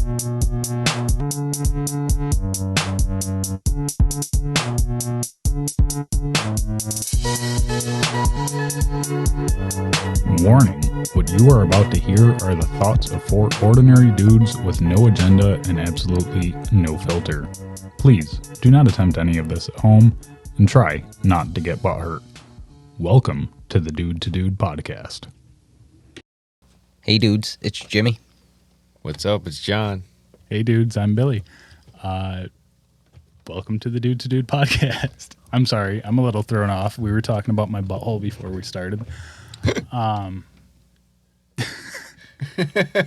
Warning, what you are about to hear are the thoughts of four ordinary dudes with no agenda and absolutely no filter. Please, do not attempt any of this at home, and try not to get butthurt. Welcome to the Dude to Dude podcast. Hey dudes, it's Jimmy. What's up? It's John. Hey dudes, I'm Billy. Welcome to the Dude to Dude podcast. I'm sorry, I'm a little thrown off. We were talking about my butthole before we started.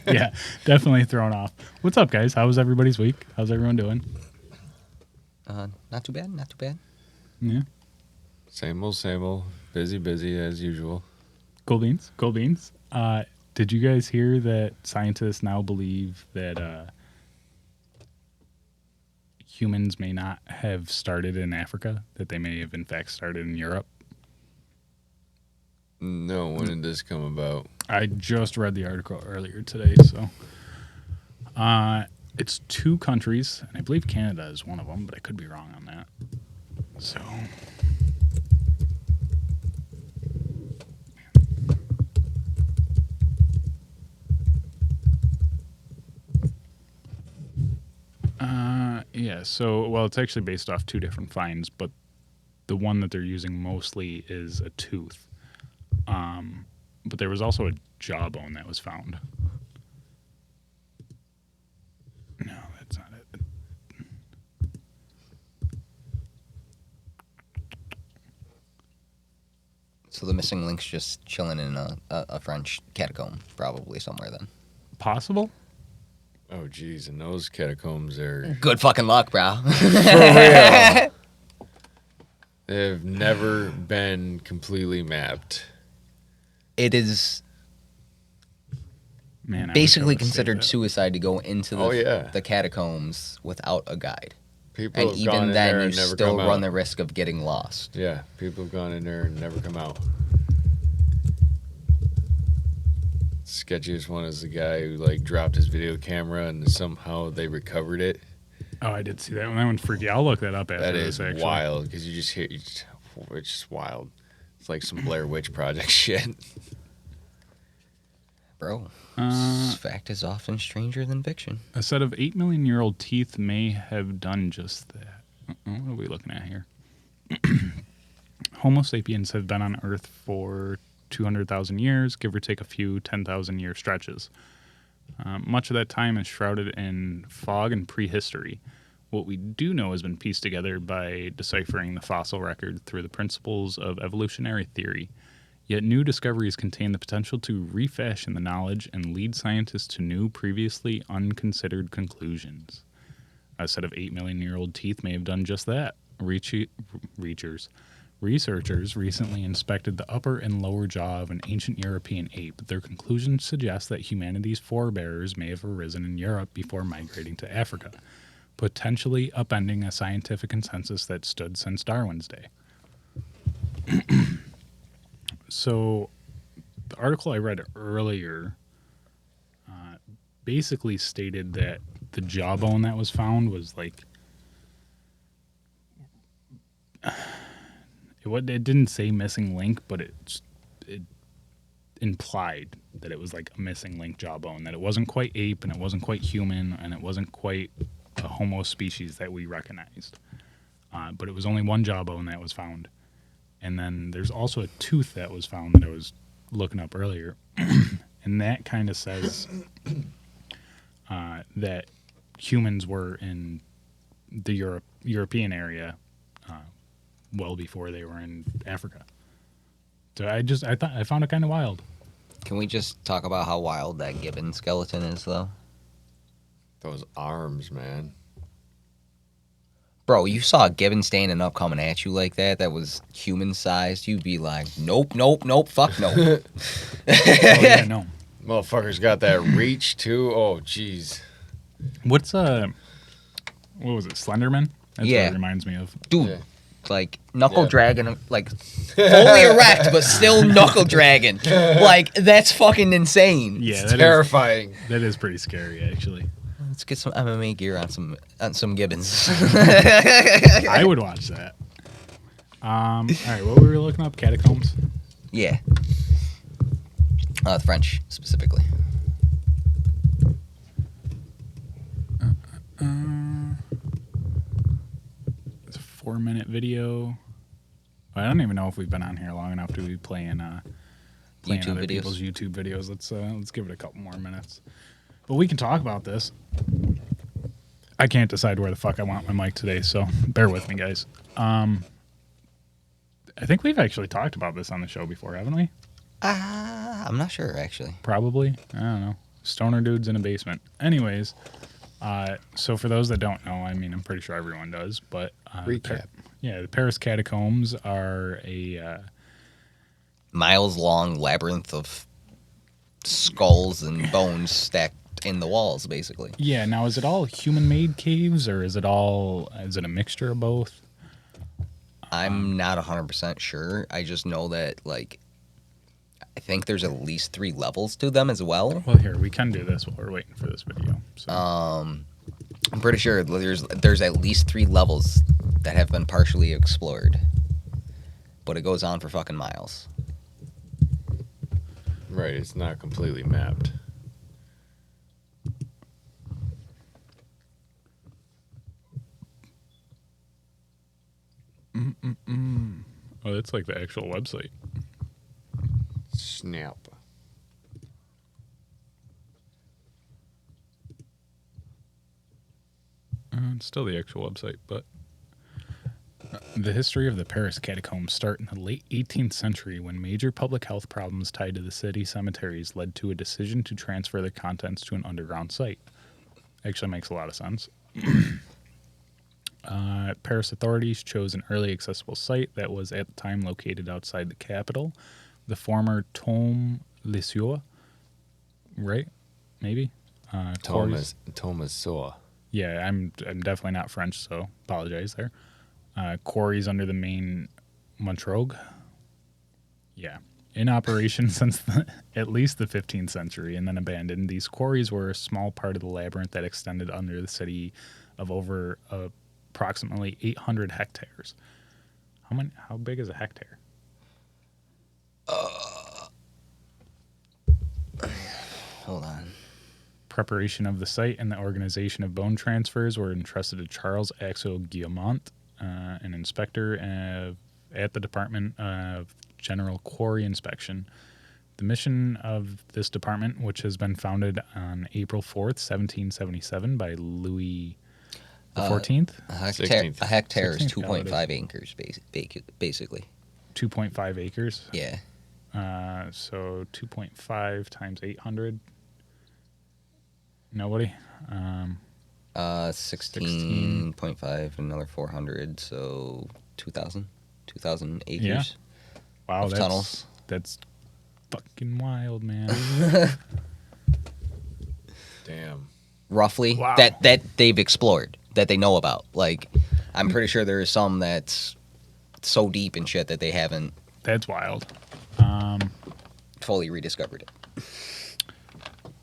Yeah, definitely thrown off. What's up, guys? How was everybody's week? How's everyone doing? Not too bad, not too bad. Yeah. Same old. Busy as usual. Cool beans. Did you guys hear that scientists now believe that humans may not have started in Africa, that they may have in fact started in Europe? No, when did this come about? I just read the article earlier today, so it's two countries, and I believe Canada is one of them, but I could be wrong on that. So it's actually based off two different finds, but the one that they're using mostly is a tooth. But there was also a jawbone that was found. No, that's not it. So the missing link's just chilling in a French catacomb, probably somewhere then. Possible? Oh, geez, and those catacombs are... Good fucking luck, bro. For real. They've never been completely mapped. It is basically considered suicide to go into the catacombs without a guide. People and have even gone in then, there you and never still come run out. the risk of getting lost. Yeah, people have gone in there and never come out. Sketchiest one is the guy who dropped his video camera and somehow they recovered it. Oh, I did see that one. That one's freaky. I'll look that up after That this, is actually. wild because you just hear it's just wild. It's like some Blair Witch Project shit. Bro, fact is often stranger than fiction. A set of 8 million-year-old teeth may have done just that. What are we looking at here? Homo sapiens have been on Earth for 200,000 years, give or take a few 10,000-year stretches. Much of that time is shrouded in fog and prehistory. What we do know has been pieced together by deciphering the fossil record through the principles of evolutionary theory. Yet new discoveries contain the potential to refashion the knowledge and lead scientists to new, previously unconsidered conclusions. A set of 8 million-year-old teeth may have done just that. Researchers recently inspected the upper and lower jaw of an ancient European ape. Their conclusions suggest that humanity's forebears may have arisen in Europe before migrating to Africa, potentially upending a scientific consensus that stood since Darwin's day. So, the article I read earlier basically stated that the jawbone that was found was it didn't say missing link, but it implied that it was like a missing link jawbone, that it wasn't quite ape and it wasn't quite human and it wasn't quite a Homo species that we recognized. But it was only one jawbone that was found. And then there's also a tooth that was found that I was looking up earlier. And that kind of says that humans were in the European area well before they were in Africa. So I found it kind of wild. Can we just talk about how wild that gibbon skeleton is, though? Those arms, man. Bro, you saw a gibbon standing up coming at you like that was human-sized, you'd be like, nope, fuck no. Oh, yeah, no. Motherfucker's got that reach, too. Oh, jeez. What's, what was it, Slenderman? That's what it reminds me of. Dude, like, knuckle dragging, like, fully erect, but still knuckle dragging. Like, that's fucking insane. Yeah, it's terrifying. That is pretty scary, actually. Let's get some MMA gear on some Gibbons. I would watch that. All right, what were we looking up? Catacombs? Yeah. French specifically. It's a 4-minute video. I don't even know if we've been on here long enough to be playing YouTube other videos. people's YouTube videos. Let's give it a couple more minutes. But we can talk about this. I can't decide where the fuck I want my mic today, so bear with me, guys. I think we've actually talked about this on the show before, haven't we? I'm not sure actually. Probably. I don't know. Stoner dudes in a basement. Anyways, so for those that don't know, I mean, I'm pretty sure everyone does, but Recap. the Paris Catacombs are a Miles long labyrinth of skulls and bones stacked in the walls, basically. yeah. Now, is it all human-made caves, or is it a mixture of both? I'm not 100% sure. I just know that, like, I think there's at least 3 levels to them as well. Well, here we can do this while we're waiting for this video. So. I'm pretty sure there's at least 3 levels that have been partially explored, but it goes on for fucking miles. Right, it's not completely mapped. Oh, that's like the actual website. Snap. It's still the actual website, but the history of the Paris catacombs start in the late 18th century when major public health problems tied to the city cemeteries led to a decision to transfer the contents to an underground site. Actually makes a lot of sense. Paris authorities chose an early accessible site that was at the time located outside the capital, the former Tombe les Cieux, right? Maybe? Quarries- Thomas Saw. Yeah, I'm definitely not French, so apologize there. Quarries under the main Montrogue. Yeah. In operation since at least the 15th century and then abandoned. These quarries were a small part of the labyrinth that extended under the city of over approximately 800 hectares. How big is a hectare? Hold on. Preparation of the site and the organization of bone transfers were entrusted to Charles Axel Guillemont, an inspector at the Department of General Quarry Inspection. The mission of this department, which has been founded on April 4th, 1777 by Louis the 14th. A 16th. hectare is 16th, 2.5 acres, basically. 2.5 acres. Yeah. So 2.5 times 800. Nobody? 16.5, another 400, so 2,000 acres. Yeah. Wow, Of tunnels. That's fucking wild, man. Damn. Roughly, Wow. that they've explored, that they know about. Like, I'm pretty sure there is some that's so deep and shit that they haven't That's wild. fully rediscovered it.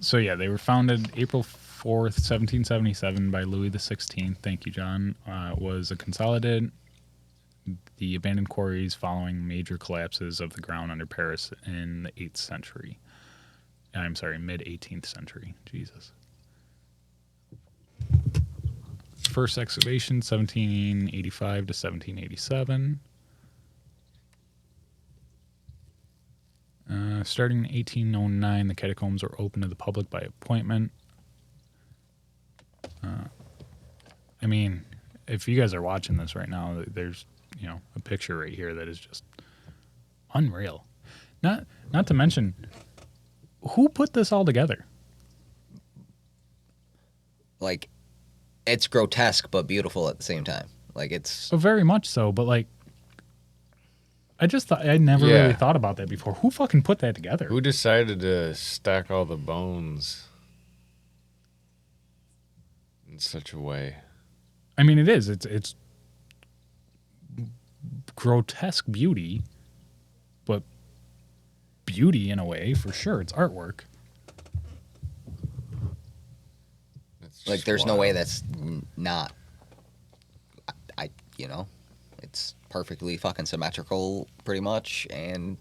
So yeah, they were founded April 4th, 1777 by Louis the 16th. Thank you, John. Was a consolidated the abandoned quarries following major collapses of the ground under Paris in the 8th century. I'm sorry, mid-18th century. Jesus. First excavation, 1785 to 1787. Starting in 1809, the catacombs were open to the public by appointment. I mean, if you guys are watching this right now, there's a picture right here that is just unreal. Not to mention, who put this all together? Like, it's grotesque but beautiful at the same time. Like, it's So very much so, but like, I just thought I never Yeah. really thought about that before. Who fucking put that together? Who decided to stack all the bones in such a way? I mean, it is. It's grotesque beauty, but beauty in a way for sure. It's artwork. It's Like, there's no way that's not. You know, it's perfectly fucking symmetrical, pretty much, and.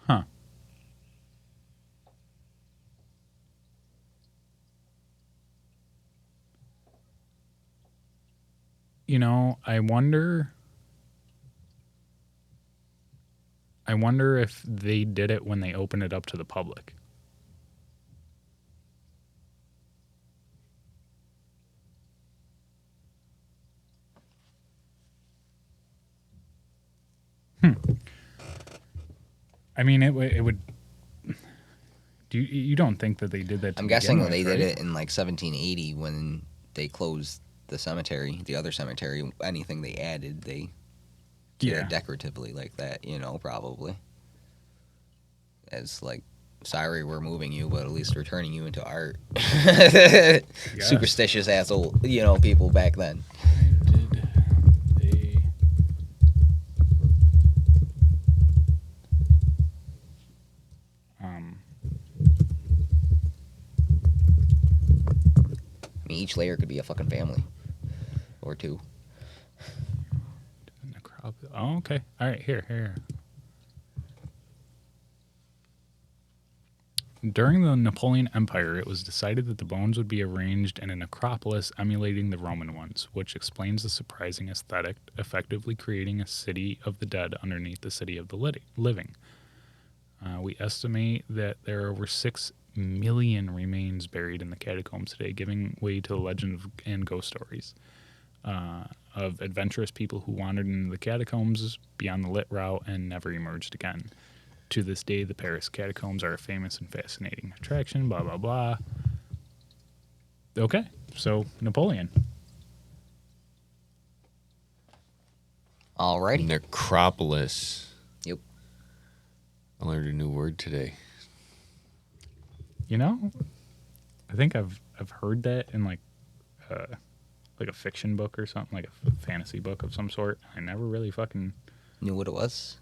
Huh. You know, I wonder if they did it when they opened it up to the public. I mean, it would. You don't think that they did that? I'm guessing they did it in like 1780 when they closed the cemetery, the other cemetery. Anything they added, they did it decoratively like that. You know, probably as like, sorry, we're moving you, but at least we're turning you into art. Superstitious asshole, people back then. Each layer could be a fucking family or two. Oh, okay. All right, here. During the Napoleon Empire, it was decided that the bones would be arranged in a necropolis emulating the Roman ones, which explains the surprising aesthetic, effectively creating a city of the dead underneath the city of the living. We estimate that there are over 6 million remains buried in the catacombs today, giving way to the legend and ghost stories of adventurous people who wandered into the catacombs beyond the lit route and never emerged again. To this day, the Paris catacombs are a famous and fascinating attraction, blah, blah, blah. Okay, so Napoleon. Alrighty. Necropolis. Yep. I learned a new word today. You know, I think I've heard that in like a fiction book or something, like a fantasy book of some sort. I never really fucking knew what it was.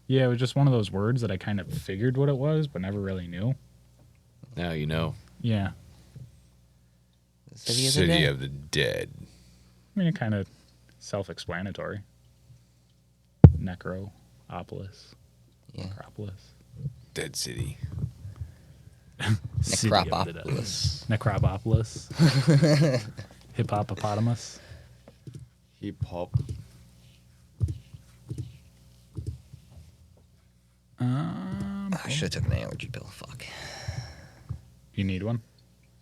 Yeah, it was just one of those words that I kind of figured what it was, but never really knew. Now you know. Yeah. City of the Dead. I mean, kind of self-explanatory. Necropolis. Yeah. Necropolis. Dead City. Necropolis. Necropolis. Hippopotamus. Hip hop. I should have took an allergy pill. Fuck. You need one?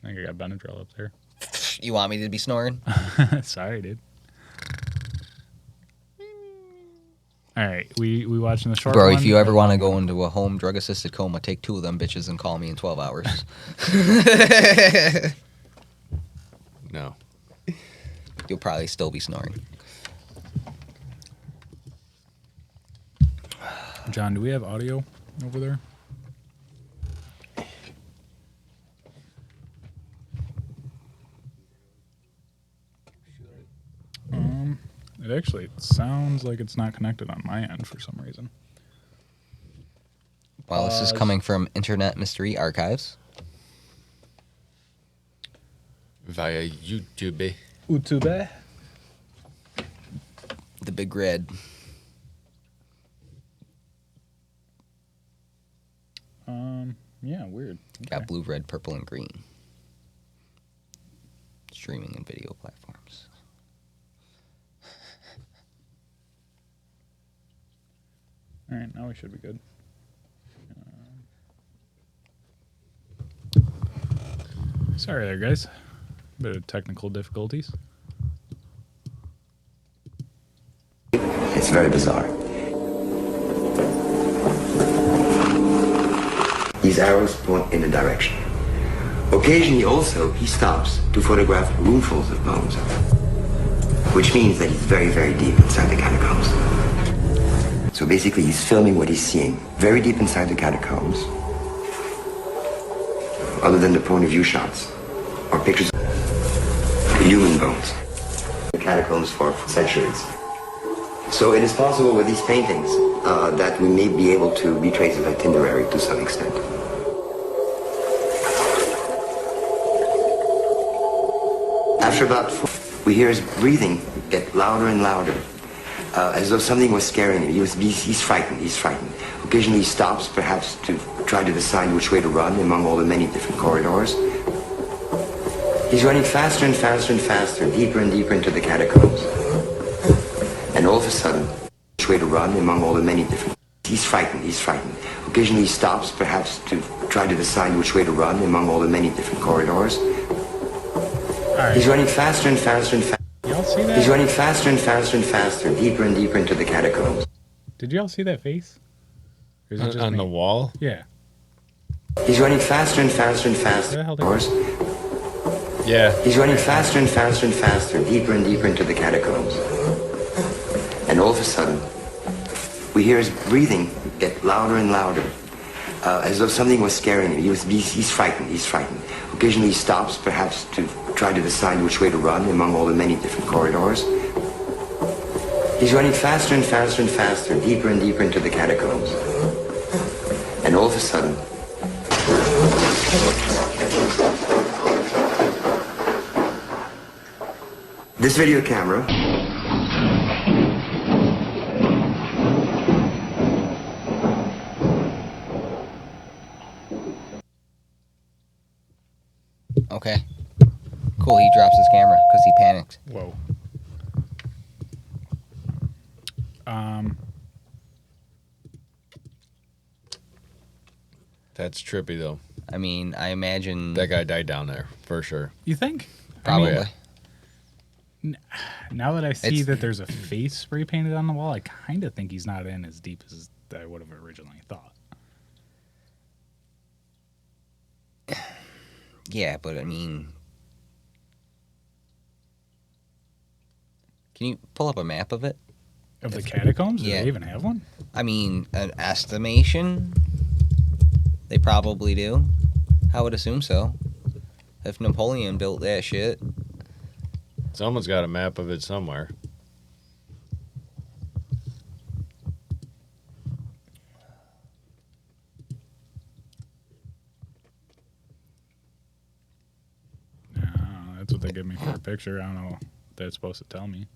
I think I got Benadryl up there. You want me to be snoring? Sorry, dude. All right, we watching the short Bro, one. if you ever want to go into a home drug-assisted coma, take 2 of them bitches and call me in 12 hours. No. You'll probably still be snoring. John, do we have audio over there? It actually sounds like it's not connected on my end for some reason. Well, this is coming from Internet Mystery Archives. Via YouTube. YouTube. The Big Red. Yeah, weird. Got Okay. blue, red, purple, and green. Streaming and video platforms. All right, now we should be good. Sorry there, guys. Bit of technical difficulties. It's very bizarre. These arrows point in a direction. Occasionally also, he stops to photograph roomfuls of bones, which means that he's very, very deep inside the catacombs. So basically, he's filming what he's seeing very deep inside the catacombs, other than the point of view shots or pictures of human bones. The catacombs for centuries. So it is possible with these paintings that we may be able to retrace his itinerary to some extent. After about 4, we hear his breathing get louder and louder, as though something was scaring him. He's frightened, he's frightened. Occasionally he stops, perhaps to try to decide which way to run among all the many different corridors. He's running faster and faster and faster, deeper and deeper into the catacombs. And all of a sudden, which way to run among all the many different... He's frightened, he's frightened. Occasionally he stops, perhaps to try to decide which way to run among all the many different corridors. Right. He's running faster and faster and faster. Y'all see that? He's running faster and faster and faster, deeper and deeper into the catacombs. Did y'all see that face? Or is it just On me? the wall? Yeah. He's running faster and faster and faster. Where the hell did Yeah. He's running faster and faster and faster, deeper and deeper into the catacombs. And all of a sudden, we hear his breathing get louder and louder, as though something was scaring him. He's frightened, he's frightened. Occasionally he stops, perhaps to try to decide which way to run among all the many different corridors. He's running faster and faster and faster, deeper and deeper into the catacombs. And all of a sudden, this video camera Okay. Cool, he drops his camera because he panicked. Whoa. That's trippy, though. I mean, I imagine... That guy died down there, for sure. You think? Probably. I mean, now that I see that there's a face spray painted on the wall, I kind of think he's not in as deep as I would have originally thought. Yeah, but I mean... Can you pull up a map of it? Of the catacombs? Do Yeah. they even have one? I mean, an estimation? They probably do. I would assume so. If Napoleon built that shit. Someone's got a map of it somewhere. No, that's what they give me for a picture. I don't know what that's supposed to tell me.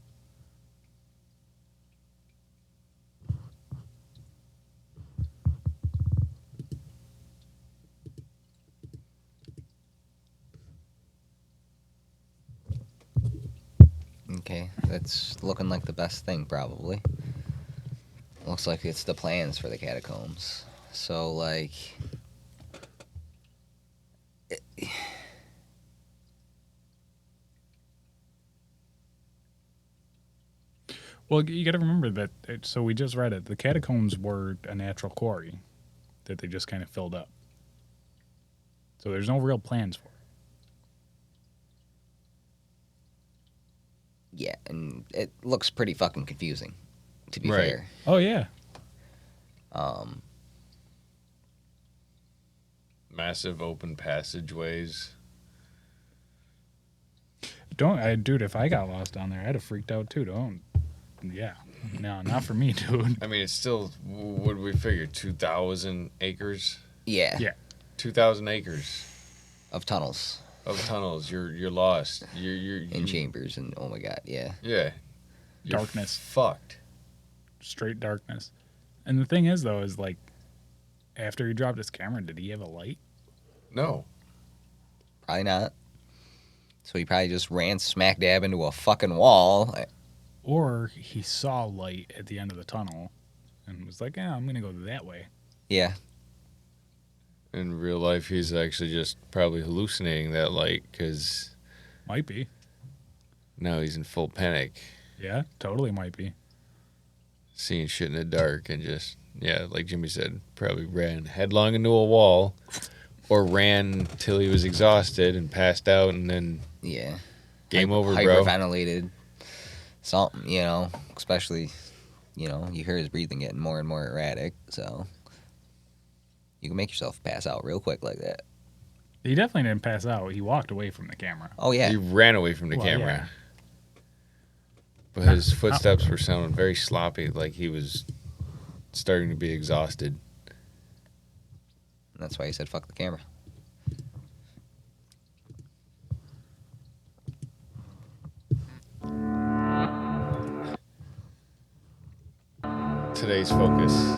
Okay, that's looking like the best thing, probably. Looks like it's the plans for the catacombs. So, like... Well, you got to remember that. So we just read it. The catacombs were a natural quarry that they just kind of filled up. So there's no real plans for it. Yeah, and it looks pretty fucking confusing, to be Right. fair. Oh yeah. Massive open passageways. Dude, if I got lost down there, I'd have freaked out too. Yeah. No, not for me, dude. I mean, it's still, what did we figure, 2,000 acres? Yeah, Yeah. 2,000 acres of tunnels of tunnels. You're lost. You're and chambers, and oh my god, yeah. Yeah. You're Darkness. Fucked. Straight darkness. And the thing is, though, is like, after he dropped his camera, did he have a light? No. Probably not. So he probably just ran smack dab into a fucking wall. Or he saw light at the end of the tunnel and was like, yeah, I'm going to go that way. Yeah, In real life, he's actually just probably hallucinating that light because Might be. now he's in full panic, Yeah, totally might be. seeing shit in the dark, and just, yeah, like Jimmy said, probably ran headlong into a wall or ran till he was exhausted and passed out, and then yeah. game over, bro. Hyperventilated. Something, you know, especially, you know, you hear his breathing getting more and more erratic, so you can make yourself pass out real quick like that. He definitely didn't pass out. He walked away from the camera. Oh, yeah. He ran away from the Well, camera. But his footsteps were sounding very sloppy, like he was starting to be exhausted. And that's why he said, fuck the camera. today's focus.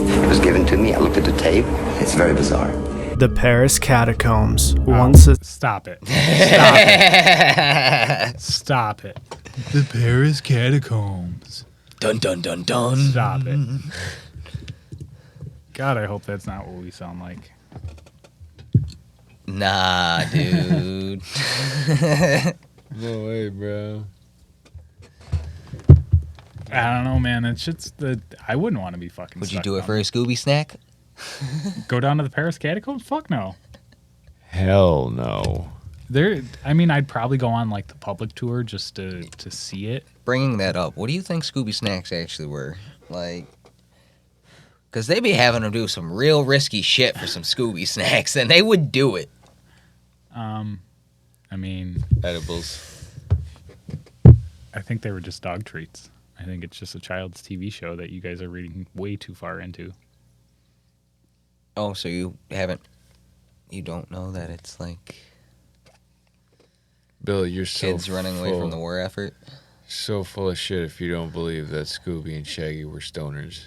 It was given to me. I looked at the tape. It's very bizarre. The Paris Catacombs. Once a Stop it. Stop it. Stop it. The Paris Catacombs. Dun dun dun dun. Stop it. God, I hope that's not what we sound like. Nah, dude. No way, bro. I don't know, man. It's just I wouldn't want to be fucking. Would you stuck do it down for a Scooby snack? Go down to the Paris Catacombs? Fuck no. Hell no. I'd probably go on like the public tour just to see it. Bringing that up, what do you think Scooby snacks actually were? Like, because they be having them do some real risky shit for some Scooby snacks, and they would do it. Edibles. I think they were just dog treats. I think it's just a child's TV show that you guys are reading way too far into. Oh, so you don't know that it's like Bill, you're so kids running away from the war effort? So full of shit if you don't believe that Scooby and Shaggy were stoners.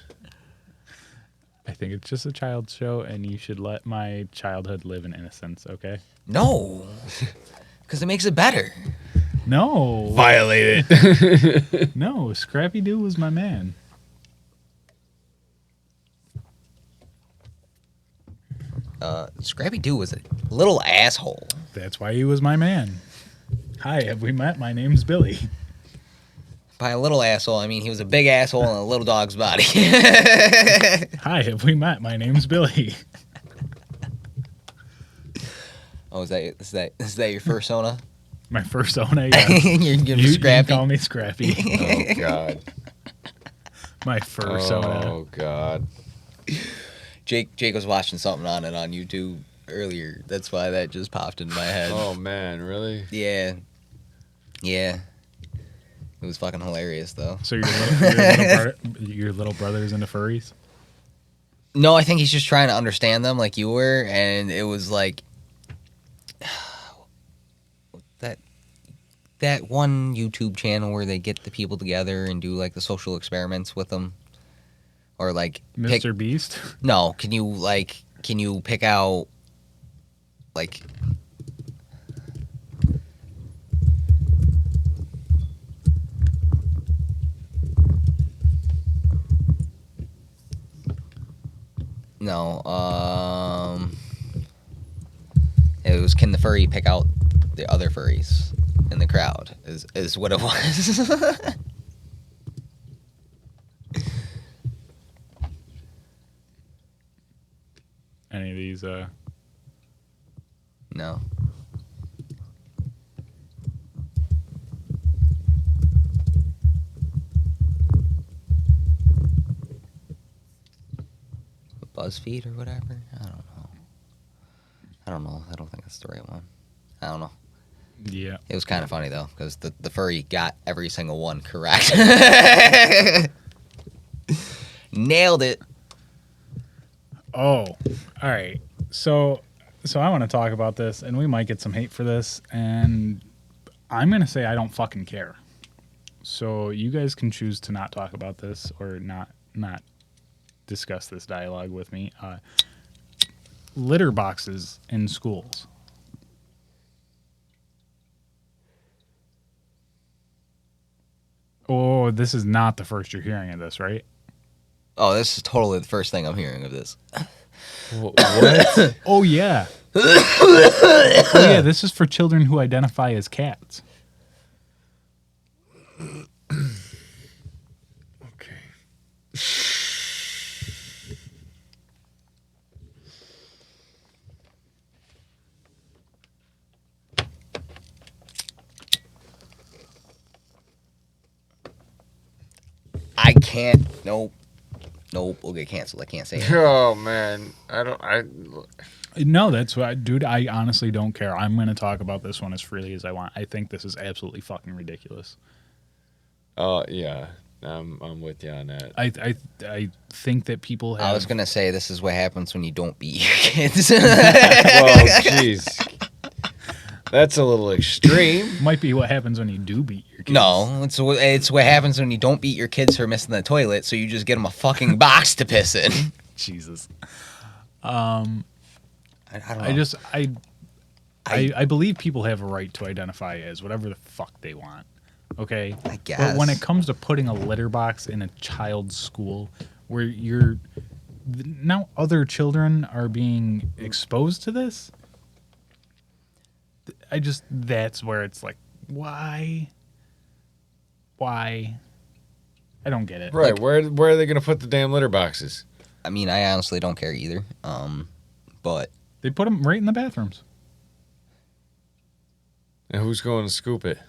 I think it's just a child's show, and you should let my childhood live in innocence, okay? No, because it makes it better. No. Violate it. No, Scrappy Doo was my man. Scrappy Doo was a little asshole. That's why he was my man. Hi, have we met? My name's Billy. By a little asshole, I mean he was a big asshole in a little dog's body. Hi, have we met? My name's Billy. Oh, is that your persona? My persona, yeah. You're You Scrappy. can call me Scrappy. Oh, God. My persona. Oh, God. Jake was watching something on it on YouTube earlier. That's why that just popped in my head. Oh, man, really? Yeah. It was fucking hilarious, though. So your little brother's into furries? No, I think he's just trying to understand them like you were, and it was like that one YouTube channel where they get the people together and do like the social experiments with them, or like Mr. Beast? No, can you pick out like no, it was can the furry pick out the other furries in the crowd is what it was. Any of these, No. BuzzFeed or whatever? I don't know. I don't think that's the right one. I don't know. Yeah. It was kind of funny, though, because the furry got every single one correct. Nailed it. Oh, all right. So I want to talk about this, and we might get some hate for this, and I'm going to say I don't fucking care. So you guys can choose to not talk about this or not discuss this dialogue with me. Litter boxes in schools. Oh, this is not the first you're hearing of this, right? Oh, this is totally the first thing I'm hearing of this. What? Oh, yeah. Oh, yeah, this is for children who identify as cats. Okay. I can't. Nope. We'll get canceled. I can't say it. Oh, man. No, that's why, dude, I honestly don't care. I'm going to talk about this one as freely as I want. I think this is absolutely fucking ridiculous. Oh, yeah. I'm with you on that. I think that people have... I was gonna say this is what happens when you don't beat your kids. Well, jeez. That's a little extreme. Might be what happens when you do beat your kids. No, it's what happens when you don't beat your kids for missing the toilet, so you just get them a fucking box to piss in. Jesus. I don't know. I believe people have a right to identify as whatever the fuck they want. Okay? I guess. But when it comes to putting a litter box in a child's school where now other children are being exposed to this, that's where it's like, why? I don't get it. Right, Like- where are they going to put the damn litter boxes? I mean, I honestly don't care either. But They put them right in the bathrooms. And who's going to scoop it?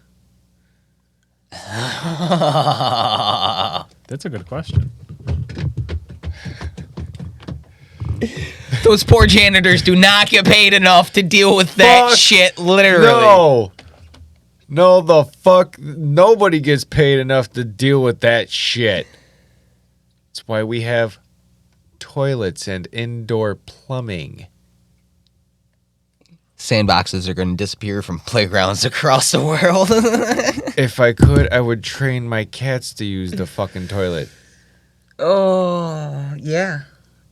That's a good question. those poor janitors do not get paid enough to deal with that Fuck shit, literally. No, the fuck. Nobody gets paid enough to deal with that shit. That's why we have toilets and indoor plumbing. Sandboxes are going to disappear from playgrounds across the world. If I could, I would train my cats to use the fucking toilet. Oh, yeah.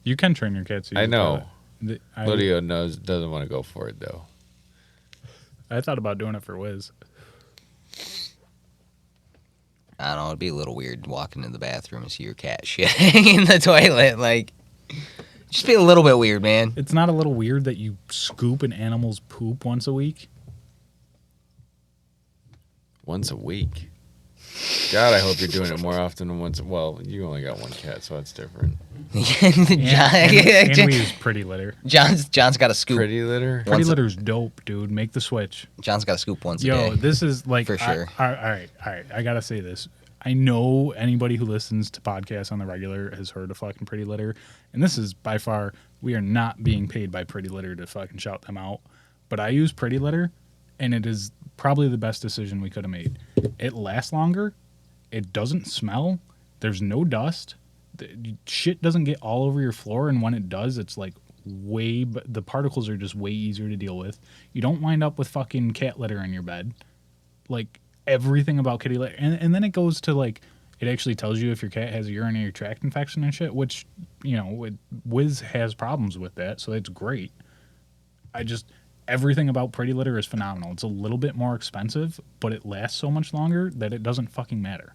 You can train your cats. to use I know. the toilet. Lydia doesn't want to go for it, though. I thought about doing it for Wiz. I don't know, it'd be a little weird walking in the bathroom and see your cat shitting in the toilet. Like, just be a little bit weird, man. It's not a little weird that you scoop an animal's poop once a week? Once a week. God, I hope you're doing it more often than once. Well, you only got one cat, so that's different. And we use Pretty Litter. John's got a scoop. Pretty litter? Pretty Litter's dope, dude. Make the switch. John's got a scoop once a day. Yo, this is like... For sure. All right. I gotta say this. I know anybody who listens to podcasts on the regular has heard of fucking Pretty Litter. And this is by far... We are not being paid by Pretty Litter to fucking shout them out. But I use Pretty Litter, and it is probably the best decision we could have made. It lasts longer. It doesn't smell. There's no dust. Shit doesn't get all over your floor, and when it does, it's like the particles are just way easier to deal with. You don't wind up with fucking cat litter in your bed. Like, everything about kitty litter. And then it goes to, like, it actually tells you if your cat has a urinary tract infection and shit, which, you know, Wiz has problems with that, so that's great. Everything about Pretty Litter is phenomenal. It's a little bit more expensive, but it lasts so much longer that it doesn't fucking matter.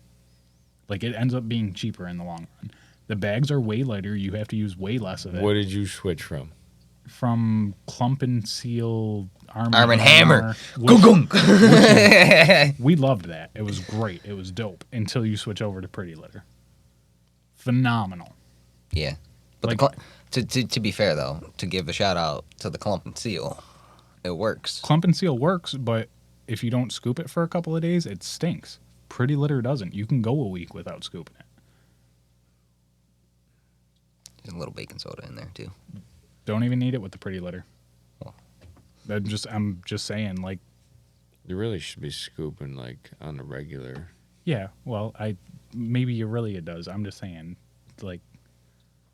Like, it ends up being cheaper in the long run. The bags are way lighter. You have to use way less of it. What did you switch from? From Clump and Seal, Arm and Hammer. which- Gung. We loved that. It was great. It was dope until you switch over to Pretty Litter. Phenomenal. Yeah. But Like- to be fair, though, to give a shout out to the Clump and Seal, it works. Clump and Seal works, but if you don't scoop it for a couple of days, it stinks. Pretty Litter doesn't. You can go a week without scooping it. There's a little baking soda in there, too. Don't even need it with the Pretty Litter. Oh. I'm just saying, like, You really should be scooping, like, on the regular. yeah, well, maybe it does. I'm just saying, like,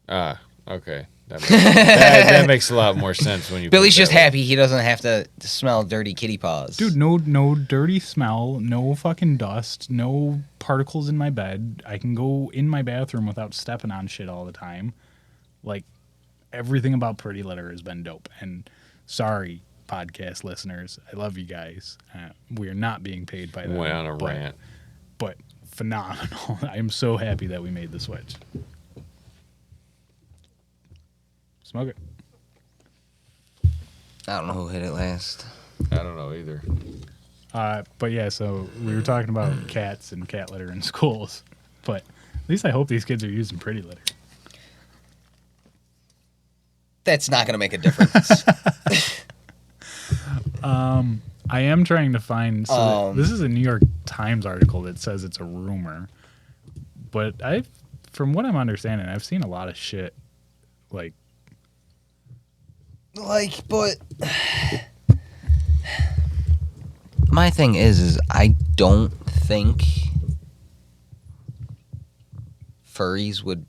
Ah, okay. That makes a lot more sense when you. Billy's put it just that way. happy he doesn't have to smell dirty kitty paws. dude, no dirty smell, no fucking dust, no particles in my bed. I can go in my bathroom without stepping on shit all the time. Like, everything about Pretty Litter has been dope. And sorry, podcast listeners, I love you guys. We are not being paid by them. Went on a rant. But phenomenal. I'm so happy that we made the switch. Smoke it. I don't know who hit it last. I don't know either. But yeah, so we were talking about cats and cat litter in schools. But at least I hope these kids are using Pretty Litter. That's not going to make a difference. I am trying to find. This is a New York Times article that says it's a rumor, but from what I'm understanding, I've seen a lot of shit. But my thing is I don't think furries would.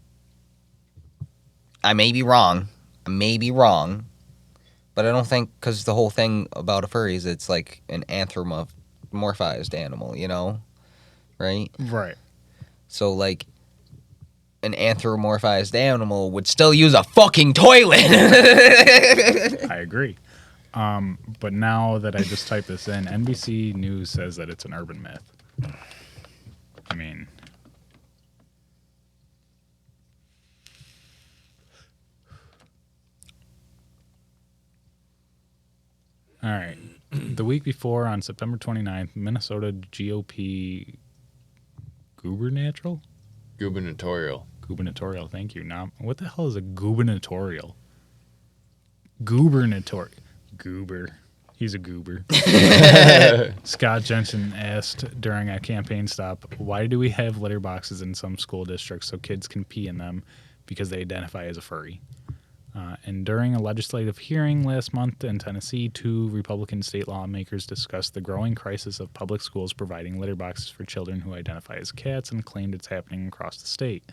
I may be wrong, But I don't think, because the whole thing about a furry is it's like an anthropomorphized animal, you know? Right? Right. So, like, an anthropomorphized animal would still use a fucking toilet. I agree. But now that I just typed this in, NBC News says that it's an urban myth. I mean, all right. The week before, on September 29th, Minnesota GOP gubernatorial? Gubernatorial, thank you. Now, what the hell is a gubernatorial? Goober. He's a goober. Scott Jensen asked during a campaign stop, why do we have litter boxes in some school districts so kids can pee in them because they identify as a furry? And during a legislative hearing last month in Tennessee, 2 Republican state lawmakers discussed the growing crisis of public schools providing litter boxes for children who identify as cats and claimed it's happening across the state.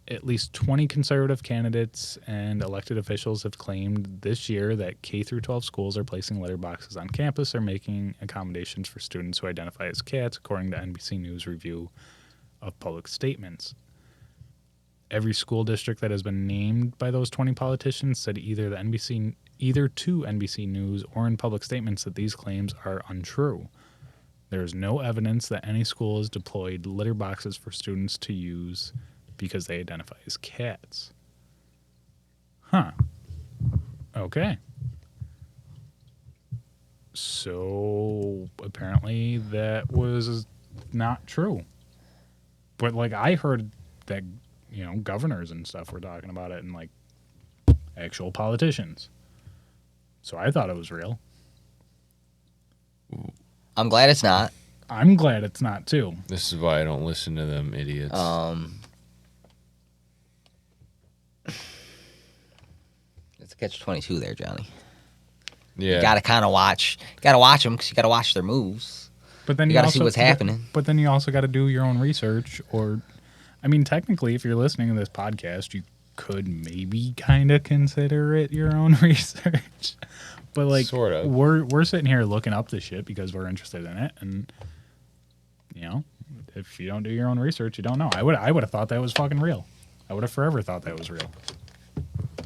At least 20 conservative candidates and elected officials have claimed this year that K through 12 schools are placing litter boxes on campus or making accommodations for students who identify as cats, according to NBC News review of public statements. Every school district that has been named by those 20 politicians said either to NBC News or in public statements that these claims are untrue. There is no evidence that any school has deployed litter boxes for students to use because they identify as cats. Huh. Okay. So apparently that was not true. But like I heard that, you know, governors and stuff were talking about it and like actual politicians. So I thought it was real. I'm glad it's not. I'm glad it's not too. This is why I don't listen to them idiots. It's a catch-22 there, Johnny. Yeah. You gotta kind of watch. You gotta watch them because you gotta watch their moves. But then You gotta see what's happening. But then you also got to do your own research. Or, I mean, technically, if you're listening to this podcast, you could maybe kind of consider it your own research. But like, Sort of. we're sitting here looking up this shit because we're interested in it, and you know, if you don't do your own research, you don't know. I would have thought that was fucking real. I would have forever thought that was real.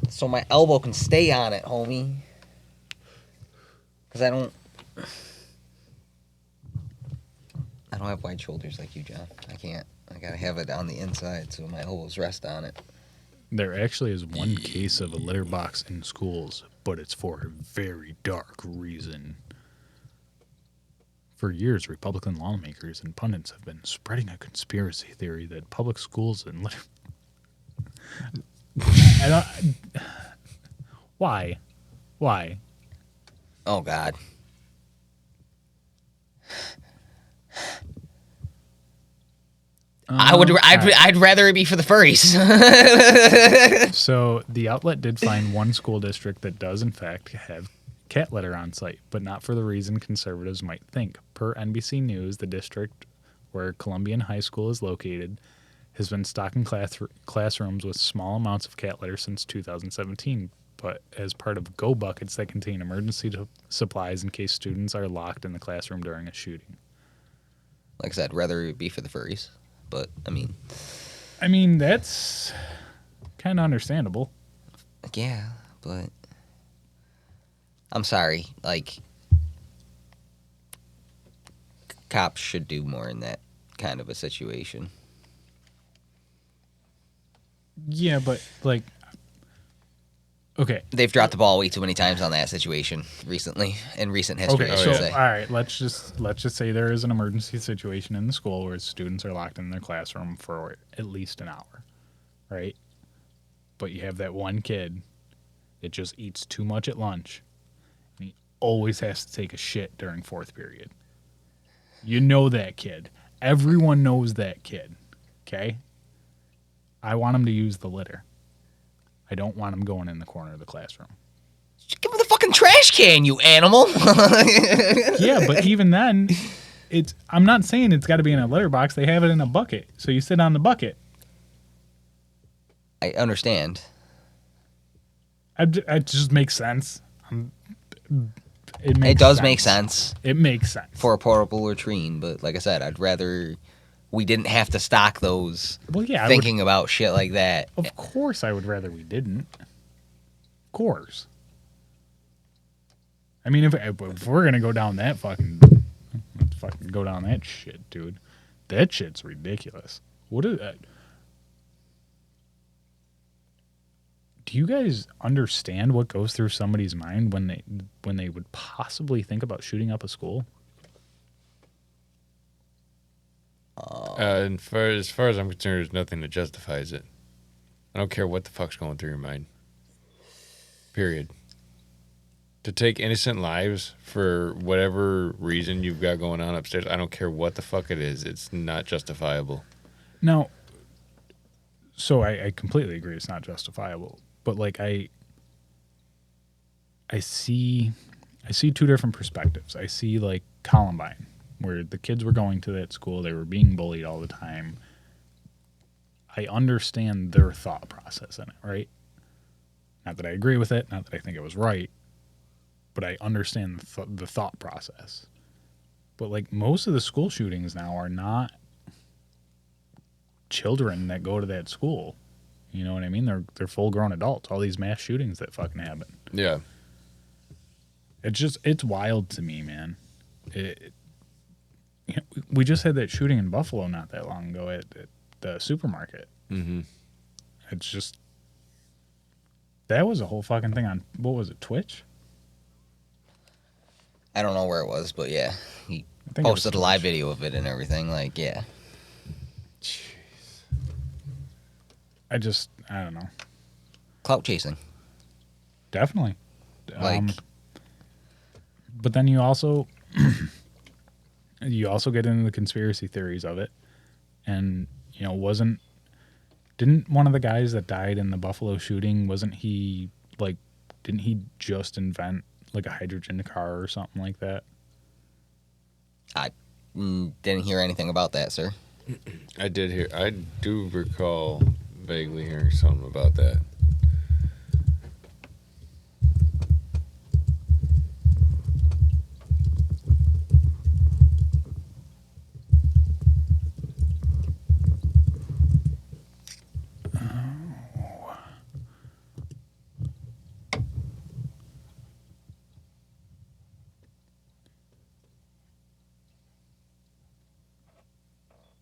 So my elbow can stay on it, homie. Because I don't have wide shoulders like you, John. I can't. I gotta have it on the inside so my elbows rest on it. There actually is one case of a litter box in schools, but it's for a very dark reason. For years, Republican lawmakers and pundits have been spreading a conspiracy theory that public schools and litter... Why? Oh, God. I'd rather it be for the furries. So the outlet did find one school district that does in fact have cat litter on site, but not for the reason conservatives might think. Per NBC News, the district where Columbian High School is located has been stocking classrooms with small amounts of cat litter since 2017, but as part of Go Buckets that contain emergency supplies in case students are locked in the classroom during a shooting. Like I said, rather it be for the furries. But, I mean, that's kind of understandable. Yeah, but I'm sorry. Like, cops should do more in that kind of a situation. Yeah, but, like, okay. They've dropped the ball way too many times on that situation recently, in recent history, Okay, I so should say. all right, let's just say there is an emergency situation in the school where students are locked in their classroom for at least an hour, right? But you have that one kid that just eats too much at lunch, and he always has to take a shit during fourth period. You know that kid. Everyone knows that kid, okay? I want him to use the litter. I don't want him going in the corner of the classroom. Just give him the fucking trash can, you animal. Yeah, but even then, I'm not saying it's got to be in a litter box. They have it in a bucket, so you sit on the bucket. I understand. It just makes sense. It does make sense It makes sense. for a portable latrine, but like I said, I'd rather we didn't have to stock those. Well, yeah, thinking about shit like that. Of course, I would rather we didn't. Of course. I mean, if we're gonna go down that let's fucking go down that shit, dude. That shit's ridiculous. What is that? Do you guys understand what goes through somebody's mind when they would possibly think about shooting up a school? And as far as I'm concerned, there's nothing that justifies it. I don't care what the fuck's going through your mind. Period. To take innocent lives for whatever reason you've got going on upstairs, I don't care what the fuck it is. It's not justifiable. Now, so I completely agree it's not justifiable. But like I see two different perspectives. I see like Columbine, where the kids were going to that school, they were being bullied all the time. I understand their thought process in it, right? Not that I agree with it, not that I think it was right, but I understand the thought process. But like most of the school shootings now are not children that go to that school. You know what I mean? They're full grown adults. All these mass shootings that fucking happen. Yeah. It's wild to me, man. We just had that shooting in Buffalo not that long ago at the supermarket. Mm-hmm. It's just, that was a whole fucking thing on, what was it, Twitch? I don't know where it was, but yeah, he think it was posted a live video of it and everything. Like, yeah. I don't know. Clout chasing. Definitely. Like, but then you also get into the conspiracy theories of it, and didn't one of the guys that died in the Buffalo shooting, didn't he just invent like a hydrogen car or something like that? I didn't hear anything about that, sir. I do recall vaguely hearing something about that.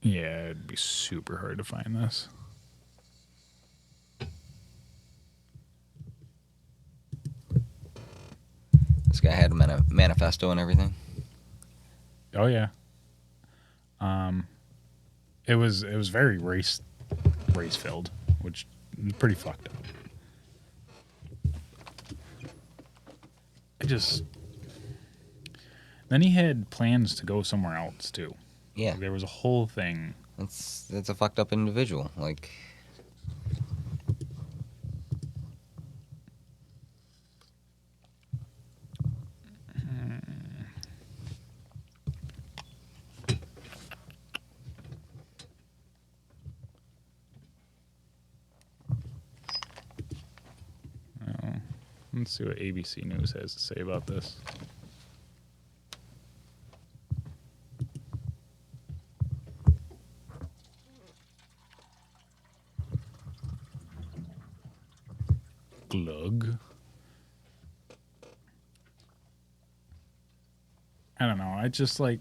Yeah, it'd be super hard to find this. This guy had a manifesto and everything. Oh yeah. It was very race filled, which is pretty fucked up. Then he had plans to go somewhere else too. Yeah. Like, there was a whole thing. That's a fucked up individual. Like, Let's see what ABC News has to say about this. Glug. I don't know. I just like,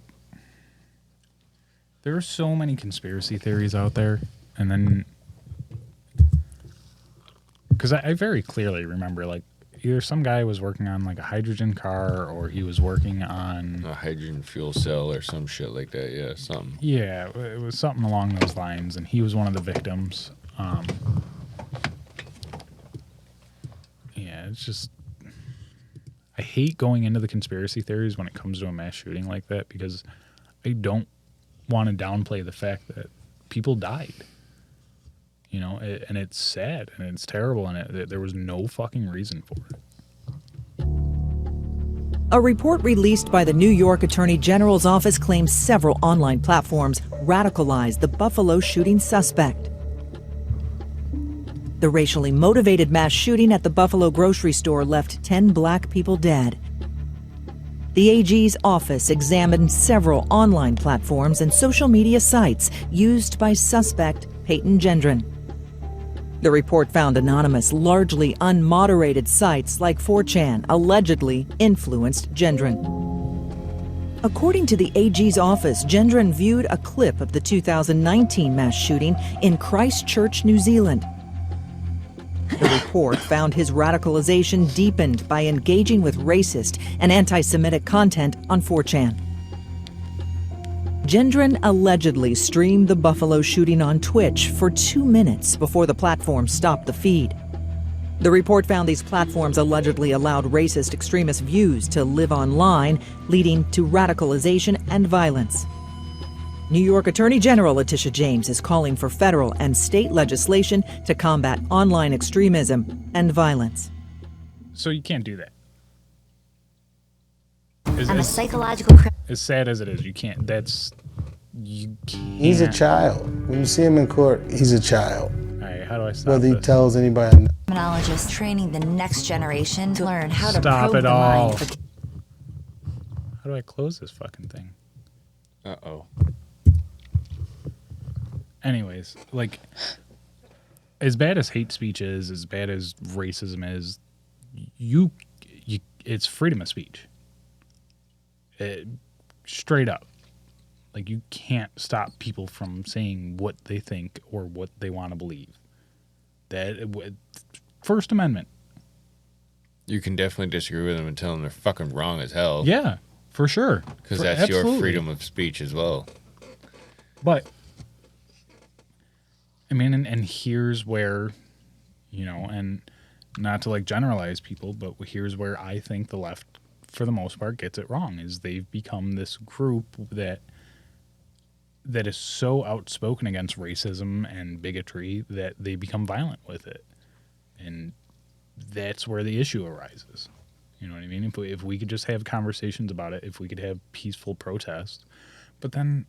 there are so many conspiracy theories out there, and then because I very clearly remember like either some guy was working on like a hydrogen car or he was working on A hydrogen fuel cell or some shit like that. Yeah, something. Yeah, it was something along those lines, and he was one of the victims. Yeah, it's just, I hate going into the conspiracy theories when it comes to a mass shooting like that, because I don't want to downplay the fact that people died. You know, and it's sad and it's terrible, and there was no fucking reason for it. A report released by the New York Attorney General's office claims several online platforms radicalized the Buffalo shooting suspect. The racially motivated mass shooting at the Buffalo grocery store left 10 black people dead. The AG's office examined several online platforms and social media sites used by suspect Peyton Gendron. The report found anonymous, largely unmoderated sites like 4chan allegedly influenced Gendron. According to the AG's office, Gendron viewed a clip of the 2019 mass shooting in Christchurch, New Zealand. The report found his radicalization deepened by engaging with racist and anti-Semitic content on 4chan. Gendron allegedly streamed the Buffalo shooting on Twitch for 2 minutes before the platform stopped the feed. The report found these platforms allegedly allowed racist extremist views to live online, leading to radicalization and violence. New York Attorney General Letitia James is calling for federal and state legislation to combat online extremism and violence. So you can't do that. I'm a psychological As sad as it is, you can't. You can't. He's a child. When you see him in court, he's a child. All right, how do I stop Whether he this? tells anybody. criminologist training the next generation to learn how to Stop probe it the all. mind. For How do I close this fucking thing? Uh-oh. Anyways, like, as bad as hate speech is, as bad as racism is, it's freedom of speech. Straight up. Like, you can't stop people from saying what they think or what they want to believe. First Amendment. You can definitely disagree with them and tell them they're fucking wrong as hell. Yeah, for sure. Because that's Absolutely. your freedom of speech as well. But, I mean, and here's where, and not to like generalize people, but here's where I think the left, for the most part, gets it wrong, is they've become this group that is so outspoken against racism and bigotry that they become violent with it. And that's where the issue arises. You know what I mean? If we could just have conversations about it, if we could have peaceful protest, but then,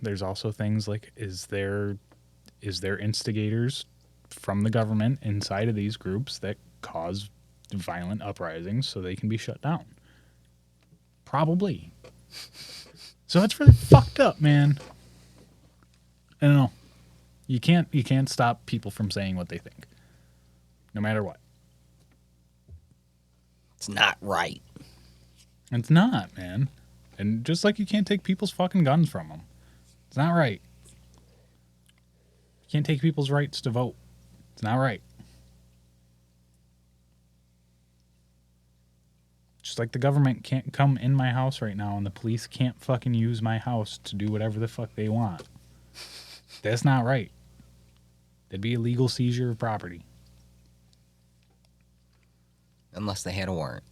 there's also things like, is there instigators from the government inside of these groups that cause violent uprisings so they can be shut down? Probably. So it's really fucked up, man. I don't know. You can't stop people from saying what they think, no matter what. It's not right. It's not, man. And just like you can't take people's fucking guns from them. It's not right. You can't take people's rights to vote. It's not right. Just like the government can't come in my house right now and the police can't fucking use my house to do whatever the fuck they want. That's not right. That'd be a legal seizure of property. Unless they had a warrant.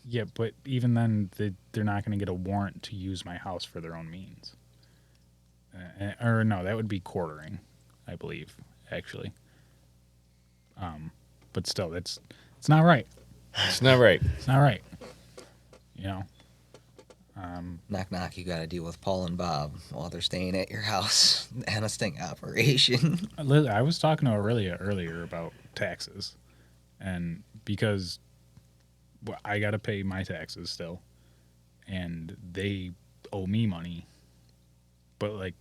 Yeah, but even then, they're not going to get a warrant to use my house for their own means. Or no, that would be quartering, I believe, actually. But still, it's not right. It's not right. It's not right. Knock, knock, you got to deal with Paul and Bob while they're staying at your house and a sting operation. I was talking to Aurelia earlier about taxes, and because I got to pay my taxes still, and they owe me money, but like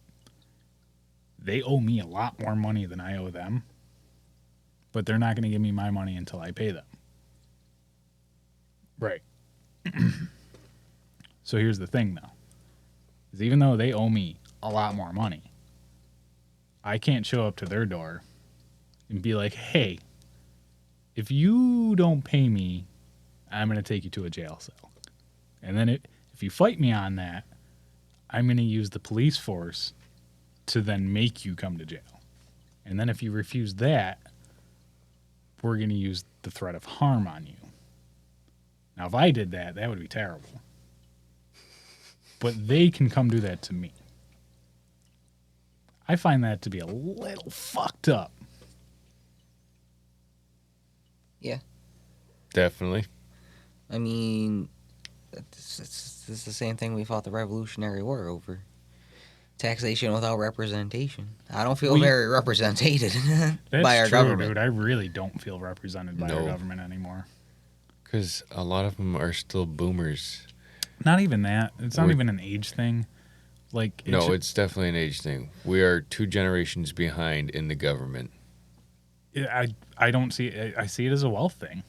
they owe me a lot more money than I owe them, but they're not going to give me my money until I pay them. Right. So here's the thing, though, is even though they owe me a lot more money, I can't show up to their door and be like, hey, if you don't pay me, I'm going to take you to a jail cell. And then if you fight me on that, I'm going to use the police force to then make you come to jail. And then if you refuse that, we're going to use the threat of harm on you. Now, if I did that, that would be terrible. But they can come do that to me. I find that to be a little fucked up. Yeah. Definitely. I mean, it's the same thing we fought the Revolutionary War over. Taxation without representation. I don't feel very represented That's by our true, government. dude. I really don't feel represented by our No. government anymore. Because a lot of them are still boomers. Not even that. It's not We're- even an age thing. Like No, it's definitely an age thing. We are 2 generations behind in the government. I don't see it. I see it as a wealth thing.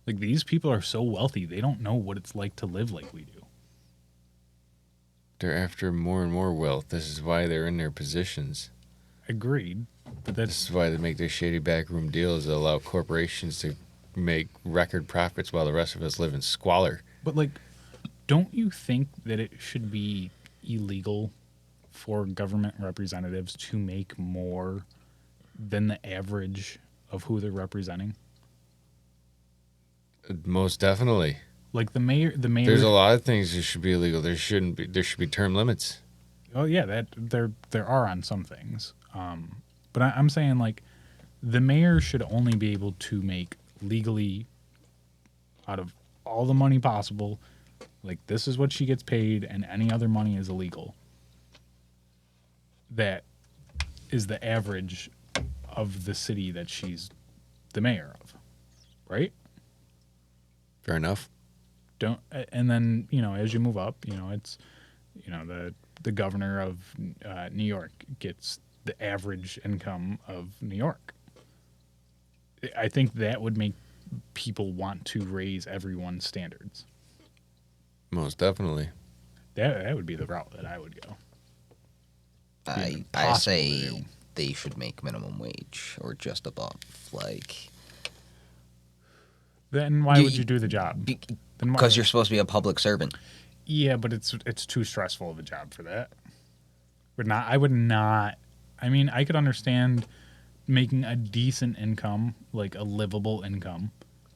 Like, these people are so wealthy, they don't know what it's like to live like we do. They're after more and more wealth. This is why they're in their positions. Agreed. But This that's is why they make their shady backroom deals that allow corporations to make record profits while the rest of us live in squalor. But, like, don't you think that it should be illegal for government representatives to make more than the average of who they're representing? Most definitely. Like, the mayor. There's a lot of things that should be illegal. There shouldn't be. There should be term limits. Oh yeah, that there are on some things. But I'm saying, like, the mayor should only be able to make legally out of all the money possible. Like, this is what she gets paid, and any other money is illegal. That is the average of the city that she's the mayor of, right? Fair enough. Don't, and then, you know, as you move up, you know, it's, you know, the governor of New York gets the average income of New York. I think that would make people want to raise everyone's standards. Most definitely. That would be the route that I would go. I Possible to say do. they should make minimum wage or just above. Like, Then why would you do the job? Then why- because you're supposed to be a public servant. Yeah, but it's too stressful of a job for that. I would not. I mean, I could understand making a decent income, like a livable income,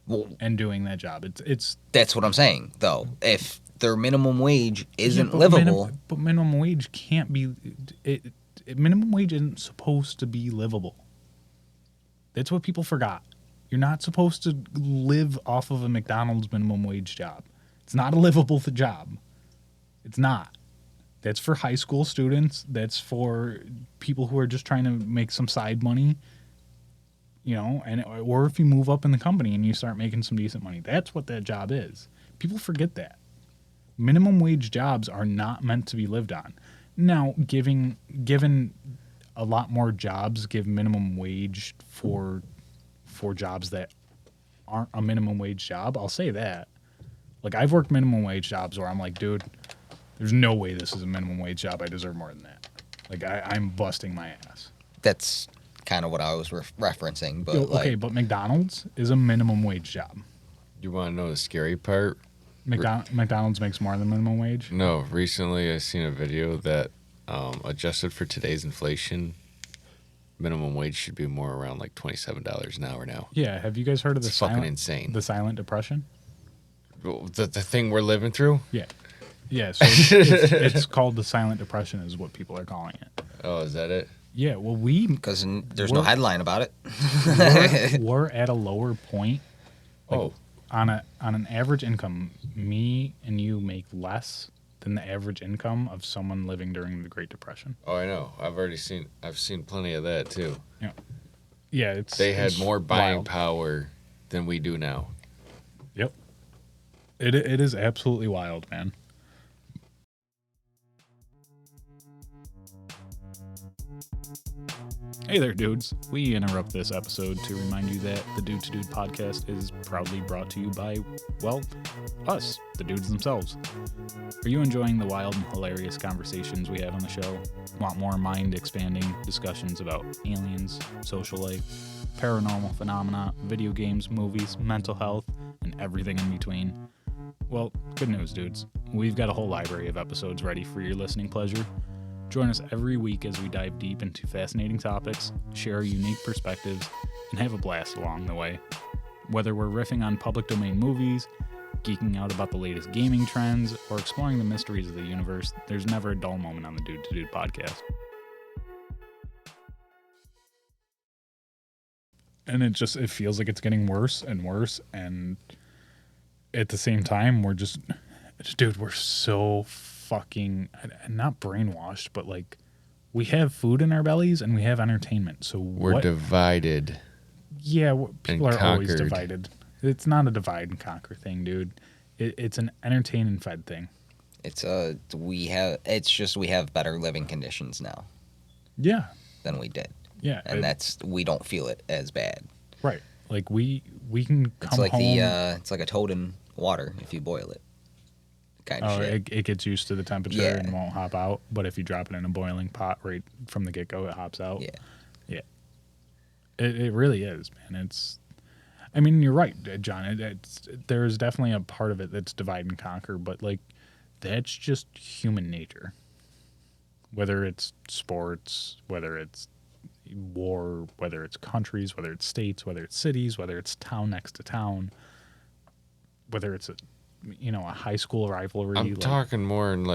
Well, and doing that job. It's that's what I'm saying, though. If their minimum wage isn't yeah, but livable, but minimum wage can't be. Minimum wage isn't supposed to be livable. That's what people forgot. You're not supposed to live off of a McDonald's minimum wage job. It's not a livable job. It's not. That's for high school students. That's for people who are just trying to make some side money. You know, or if you move up in the company and you start making some decent money. That's what that job is. People forget that. Minimum wage jobs are not meant to be lived on. Now, given a lot more jobs give minimum wage for jobs that aren't a minimum wage job, I'll say that. Like, I've worked minimum wage jobs where I'm like, dude, there's no way this is a minimum wage job. I deserve more than that. Like, I'm busting my ass. that's kind of what I was referencing. But Okay, but McDonald's is a minimum wage job. You want to know the scary part? McDonald's makes more than minimum wage? No. Recently, I seen a video that adjusted for today's inflation, minimum wage should be more around like $27 an hour now. Yeah, have you guys heard of It's fucking insane. The silent depression? The thing we're living through. Yeah. Yeah, so it's called the silent depression is what people are calling it. Oh, is that it? Yeah, well, because there's no headline about it. we're at a lower point. Like, on an average income, me and you make less than the average income of someone living during the Great Depression. Oh, I know. I've seen plenty of that too. Yeah, They had it's more buying wild. power than we do now. Yep. It is absolutely wild, man. Hey there, dudes. We interrupt this episode to remind you that the Dude to Dude podcast is proudly brought to you by, well, us, the dudes themselves. Are you enjoying the wild and hilarious conversations we have on the show? Want more mind-expanding discussions about aliens, social life, paranormal phenomena, video games, movies, mental health, and everything in between? Well, good news, dudes. We've got a whole library of episodes ready for your listening pleasure. Join us every week as we dive deep into fascinating topics, share our unique perspectives, and have a blast along the way. Whether we're riffing on public domain movies, geeking out about the latest gaming trends, or exploring the mysteries of the universe, there's never a dull moment on the Dude to Dude podcast. And it feels like it's getting worse and worse, and at the same time, we're so fucking not brainwashed, but like we have food in our bellies and we have entertainment. So We're divided. Yeah, people are always conquered. divided. It's not a divide and conquer thing, dude. It's an entertain and fed thing. We have better living conditions now. Yeah. Than we did. Yeah. And we don't feel it as bad. Right. Like we can come it's like home. It's like a toad in water if you boil it. Kind of shit. It gets used to the temperature and won't hop out. But if you drop it in a boiling pot right from the get go, it hops out. Yeah. Yeah. It really is, man. I mean, you're right, John. There's definitely a part of it that's divide and conquer, but like that's just human nature. Whether it's sports, whether it's war, whether it's countries, whether it's states, whether it's cities, whether it's town next to town, whether it's a high school rivalry. I'm talking more in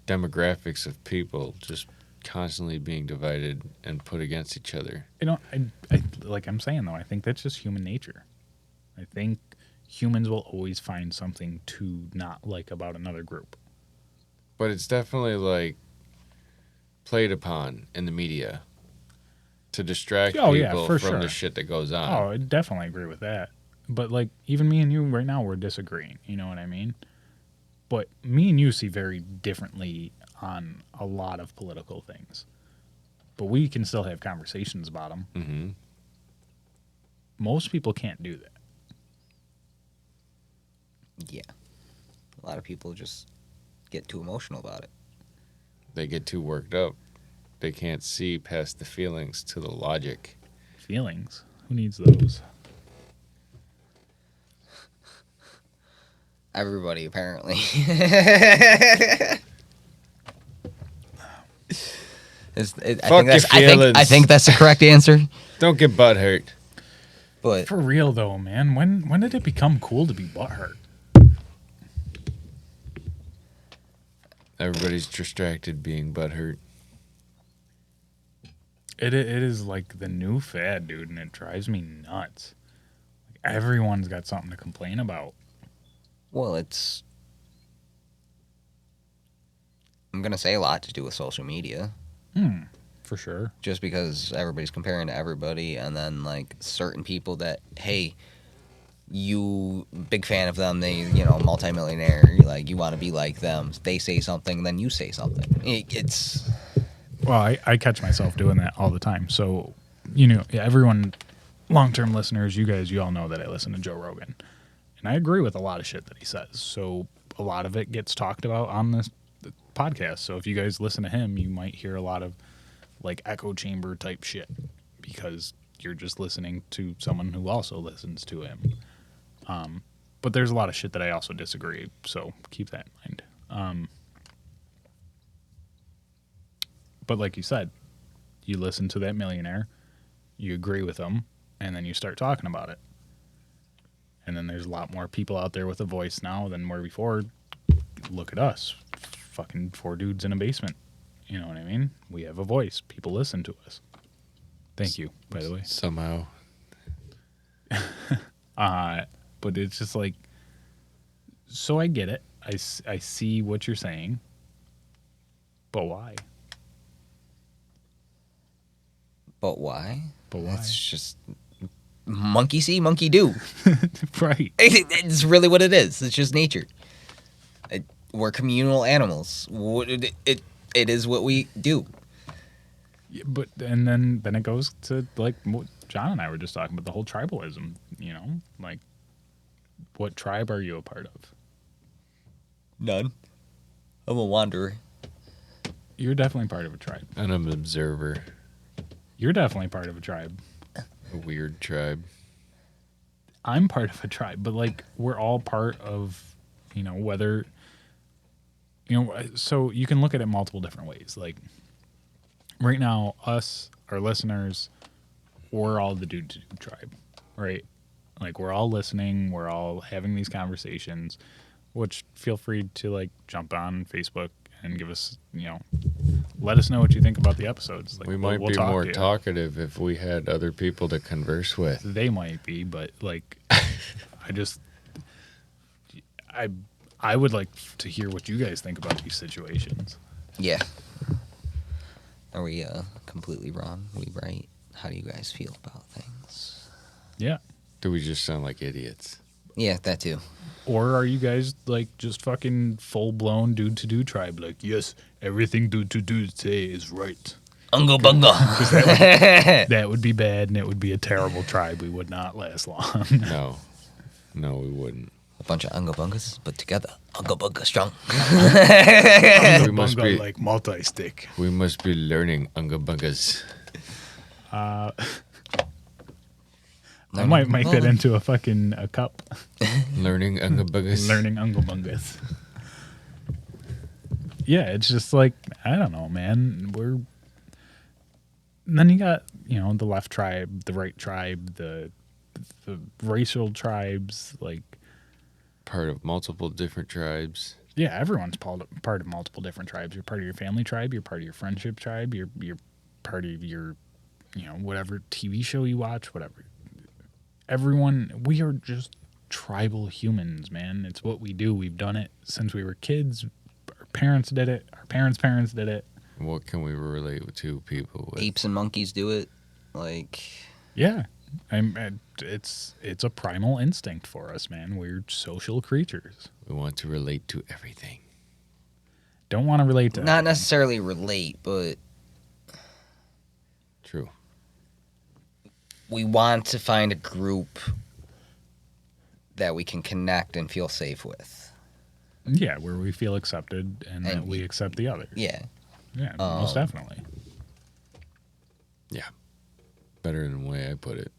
demographics of people just constantly being divided and put against each other. I like I'm saying though, I think that's just human nature. I think humans will always find something to not like about another group. But it's definitely like played upon in the media to distract people from the shit that goes on. Oh, I definitely agree with that. But like even me and you right now, we're disagreeing. You know what I mean? But me and you see very differently on a lot of political things. But we can still have conversations about them. Mm-hmm. Most people can't do that. Yeah. A lot of people just get too emotional about it. They get too worked up. They can't see past the feelings to the logic. Feelings? Who needs those? Everybody, apparently. I think that's the correct answer. Don't get butthurt. But for real though, man, when did it become cool to be butthurt? Everybody's distracted being butthurt. It is like the new fad, dude, and it drives me nuts. Like, everyone's got something to complain about. Well, I'm going to say a lot to do with social media. For sure. Just because everybody's comparing to everybody, and then, like, certain people that, hey, you, big fan of them, they, multimillionaire, you want to be like them. They say something, then you say something. It's... Well, I catch myself doing that all the time. So, everyone, long-term listeners, you all know that I listen to Joe Rogan. And I agree with a lot of shit that he says. So a lot of it gets talked about on this podcast. So if you guys listen to him, you might hear a lot of like echo chamber type shit because you're just listening to someone who also listens to him. But there's a lot of shit that I also disagree. So keep that in mind. But like you said, you listen to that millionaire, you agree with them, and then you start talking about it. And then there's a lot more people out there with a voice now than were before. Look at us. Fucking 4 dudes in a basement. You know what I mean? We have a voice. People listen to us. Thank you, by the way. Somehow. But it's just like... So I get it. I see what you're saying. But why? But why? But why? It's just... Monkey see, monkey do. Right. It's really what it is. It's just nature. We're communal animals. It is what we do. Yeah, but and then it goes to like what John and I were just talking about, the whole tribalism. Like what tribe are you a part of? None. I'm a wanderer. You're definitely part of a tribe. And I'm an observer. You're definitely part of a tribe. A weird tribe. I'm part of a tribe, but like we're all part of, whether, so you can look at it multiple different ways. Like right now, us, our listeners, we're all the Dude to Dude tribe, right? Like we're all listening, we're all having these conversations, which feel free to like jump on Facebook and give us, let us know what you think about the episodes. Like, we might be more talkative if we had other people to converse with. They might be, but like, I would like to hear what you guys think about these situations. Yeah. Are we completely wrong? We right? How do you guys feel about things? Yeah. Do we just sound like idiots? Yeah, that too. Or are you guys like just fucking full blown dude to do tribe? Like, yes, everything dude to do say is right. Unga bunga. That would be bad, and it would be a terrible tribe. We would not last long. No, we wouldn't. A bunch of unga bungas, but together, unga bunga strong. We must Bunga be like multi-stick. we must be learning unga bungas. I might make that into a fucking a cup. Learning unga bungas. Learning Unglebungus. Yeah, it's just like, I don't know, man. Then you got, the left tribe, the right tribe, the racial tribes, like, Part of multiple different tribes. yeah, everyone's part of multiple different tribes. You're part of your family tribe, you're part of your friendship tribe, you're part of your, whatever TV show you watch, whatever. Everyone, we are just tribal humans, man. It's what we do. We've done it since we were kids. Our parents did it. Our parents' did it. What can we relate to people with? Apes and monkeys do it. Like, Yeah. It's a primal instinct for us, man. We're social creatures. We want to relate to everything. Don't want to relate to not everything. necessarily relate, but True. we want to find a group that we can connect and feel safe with. Yeah, where we feel accepted and that And we accept the other. Yeah. Yeah, most definitely. Yeah. Better than the way I put it.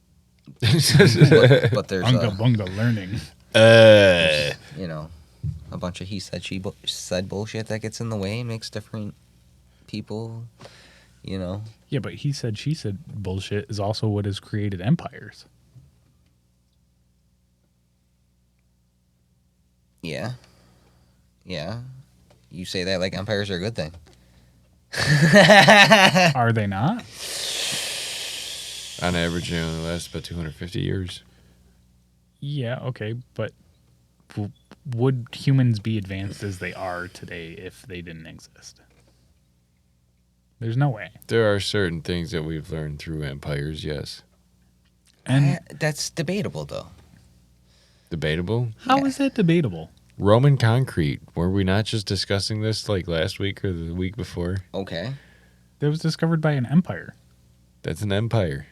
But there's Unga bunga learning. a bunch of he said she said bullshit that gets in the way and makes different people, Yeah, but he said, she said bullshit is also what has created empires. Yeah. You say that like empires are a good thing. Are they not? On average, it only lasts about 250 years. Yeah, okay, but would humans be advanced as they are today if they didn't exist? There's no way. There are certain things that we've learned through empires, yes. And That's debatable, though. Debatable? how is that debatable? Roman concrete. Were we not just discussing this like last week or the week before? Okay. That was discovered by an empire. That's an empire.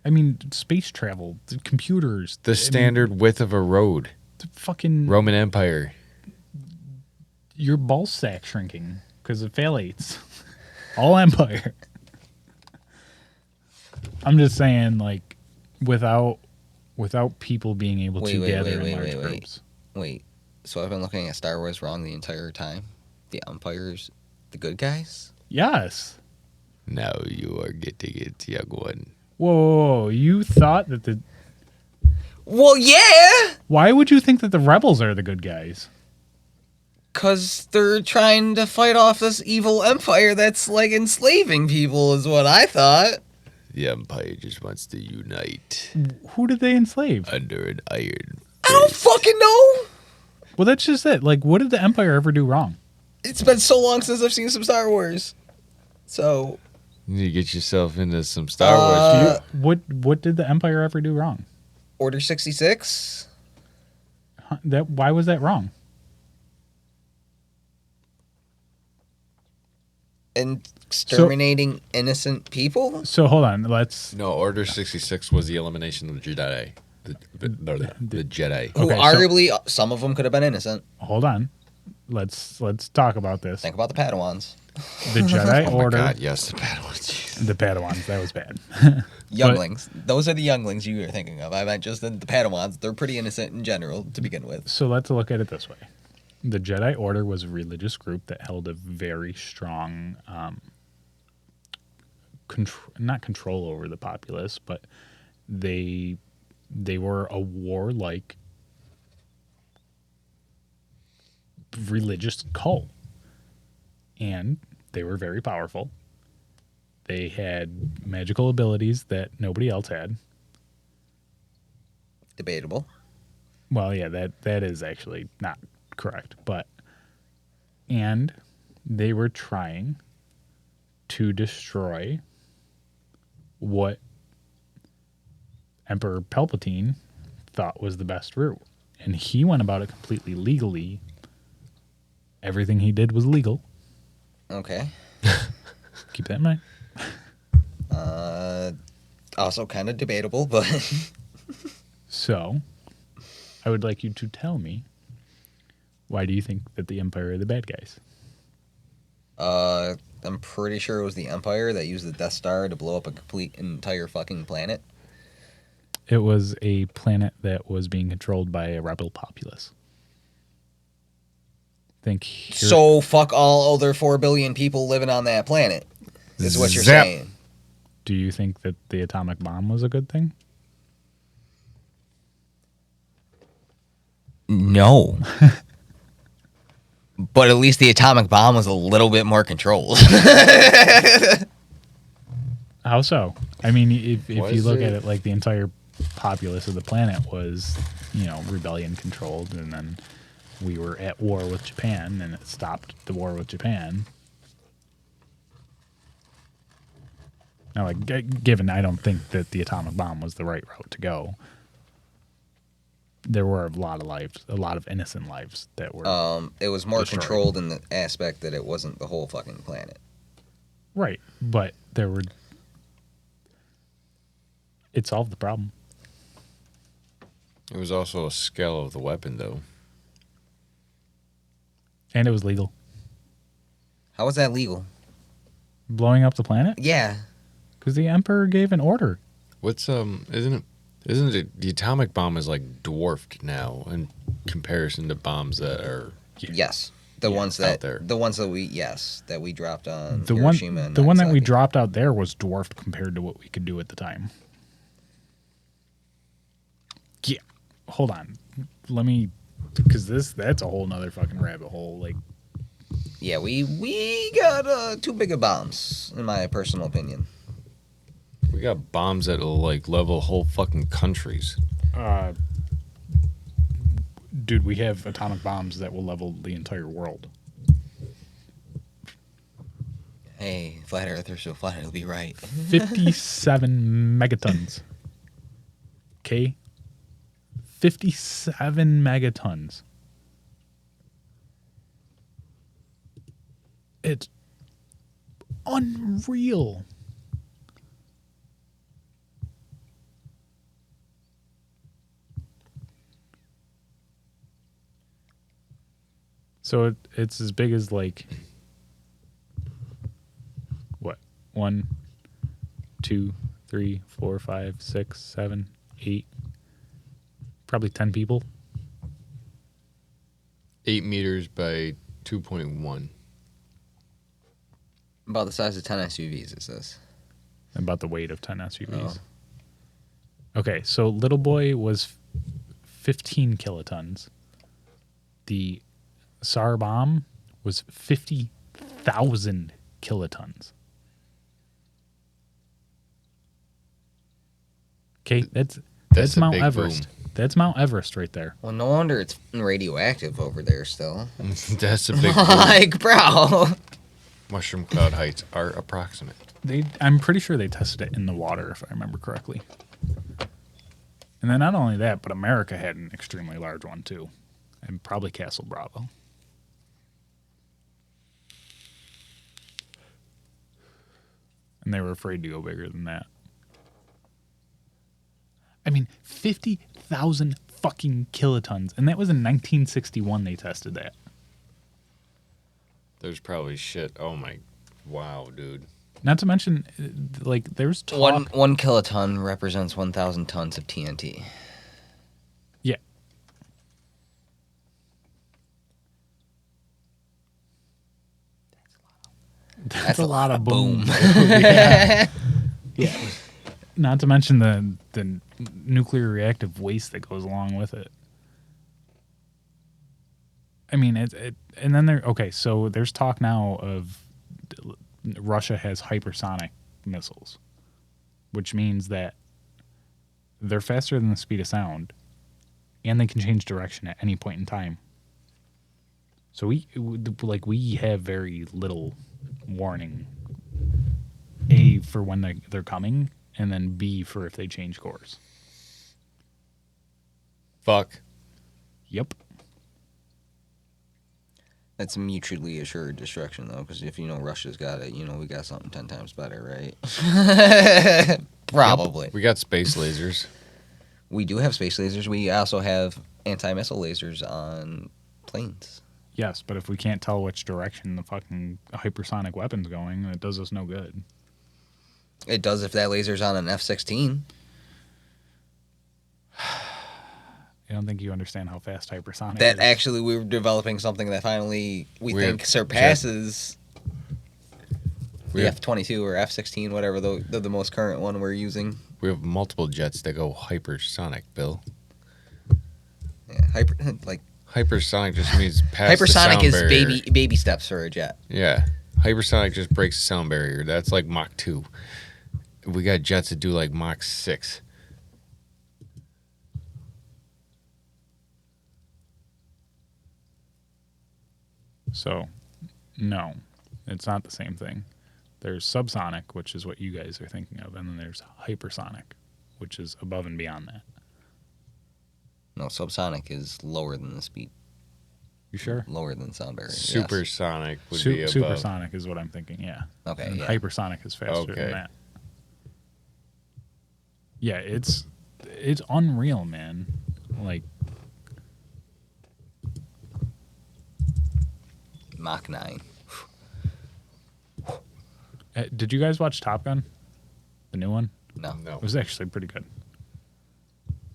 I mean, space travel, the computers. The standard width of a road. Fucking Roman Empire. your ball sack shrinking because of phthalates. All empire. I'm just saying, like, without people being able to gather in large groups. Wait. So I've been looking at Star Wars wrong the entire time? The Empire's the good guys? Yes. Now you are getting it, young one. Whoa. You thought that the... Well, yeah! Why would you think that the rebels are the good guys? Because they're trying to fight off this evil empire that's, like, enslaving people, is what I thought. The Empire just wants to unite Who did they enslave? under an iron. I don't fucking know! Well, that's just it. Like, what did the Empire ever do wrong? It's been so long since I've seen some Star Wars. So... You need to get yourself into some Star Wars. What did the Empire ever do wrong? Order 66? Why was that wrong? And exterminating innocent people? So hold on, let's. No, Order 66 was the elimination of the Jedi. The Jedi. Who Okay, so- arguably, some of them could have been innocent. Hold on. Let's talk about this. Think about the Padawans. The Jedi Oh Order. my God, yes, the Padawans. The Padawans. That was bad. Younglings. Those are the younglings you were thinking of. I meant just the Padawans. They're pretty innocent in general to begin with. So let's look at it this way. The Jedi Order was a religious group that held a very strong, not control over the populace, but they were a warlike religious cult. And they were very powerful. They had magical abilities that nobody else had. Debatable. Well, yeah, that is actually not Correct. And they were trying to destroy what Emperor Palpatine thought was the best route. And he went about it completely legally. Everything he did was legal. Okay. Keep that in mind. Also kind of debatable, but So, I would like you to tell me, why do you think that the Empire are the bad guys? I'm pretty sure it was the Empire that used the Death Star to blow up a complete entire fucking planet. It was a planet that was being controlled by a rebel populace. So fuck all other 4 billion people living on that planet, is what you're Zap. saying. Do you think that the atomic bomb was a good thing? No. But at least the atomic bomb was a little bit more controlled. How so? I mean, if you Was look it? at it, like the entire populace of the planet was, rebellion controlled, and then we were at war with Japan, and it stopped the war with Japan. Now, given I don't think that the atomic bomb was the right route to go, there were a lot of innocent lives that were It was more destroyed. controlled in the aspect that it wasn't the whole fucking planet. Right, but it solved the problem. It was also a scale of the weapon, though. And it was legal. How was that legal? Blowing up the planet? Yeah. Because the Emperor gave an order. What's isn't it the atomic bomb is like dwarfed now in comparison to bombs that are Yes. The ones out that there. that we dropped on The Hiroshima one and that we Nagasaki. dropped out there was dwarfed compared to what we could do at the time. Yeah. Hold on. Let me, because that's a whole nother fucking rabbit hole. Like, Yeah, we got too big of bombs, in my personal opinion. we got bombs that will like level whole fucking countries. dude, we have atomic bombs that will level the entire world. Hey, flat earthers, so flat it'll be right. 57 megatons. Okay? 57 megatons. It's unreal. So it's as big as like what? 1, 2, 3, 4, 5, 6, 7, 8. Probably 10 people. 8 meters by 2.1. About the size of 10 SUVs, it says. About the weight of 10 SUVs. Oh. Okay, so Little Boy was 15 kilotons. The SAR bomb was 50,000 kilotons. Okay, that's a Mount big Everest. boom. That's Mount Everest right there. Well, no wonder it's radioactive over there still. That's a big boom. Like, bro. Mushroom cloud heights are approximate. I'm pretty sure they tested it in the water, if I remember correctly. And then not only that, but America had an extremely large one too, and probably Castle Bravo. And they were afraid to go bigger than that. I mean, 50,000 fucking kilotons, and that was in 1961 they tested that. There's probably shit. Oh my, wow, dude. Not to mention, like, there's talk. One kiloton represents 1,000 tons of TNT. Yeah. That's a lot of boom. Yeah. Yeah. Not to mention the nuclear reactive waste that goes along with it. I mean, and then so there's talk now of Russia has hypersonic missiles, which means that they're faster than the speed of sound, and they can change direction at any point in time. So we have very little warning. A, for when they're coming, and then B, for if they change course. Fuck. Yep. That's mutually assured destruction, though, because if Russia's got it, we got something 10 times better, right? Probably. Yep. We got space lasers. We do have space lasers. We also have anti-missile lasers on planes. Yes, but if we can't tell which direction the fucking hypersonic weapon's going, it does us no good. It does if that laser's on an F-16. I don't think you understand how fast hypersonic That is. actually we're developing something that finally we think surpasses the F-22 or F-16, whatever the most current one we're using. We have multiple jets that go hypersonic, Bill. Yeah, hypersonic just means past hypersonic the is sound barrier. baby steps for a jet. Yeah, hypersonic just breaks the sound barrier. That's like Mach 2. We got jets that do like Mach 6. So, no, it's not the same thing. There's subsonic, which is what you guys are thinking of, and then there's hypersonic, which is above and beyond that. No, subsonic is lower than the speed. You sure? Lower than sound barrier. Supersonic would be above. Supersonic is what I'm thinking, yeah. Okay, and yeah. Hypersonic is faster than that. Yeah, it's unreal, man. Like, Mach 9. Did you guys watch Top Gun? The new one? No. It was actually pretty good.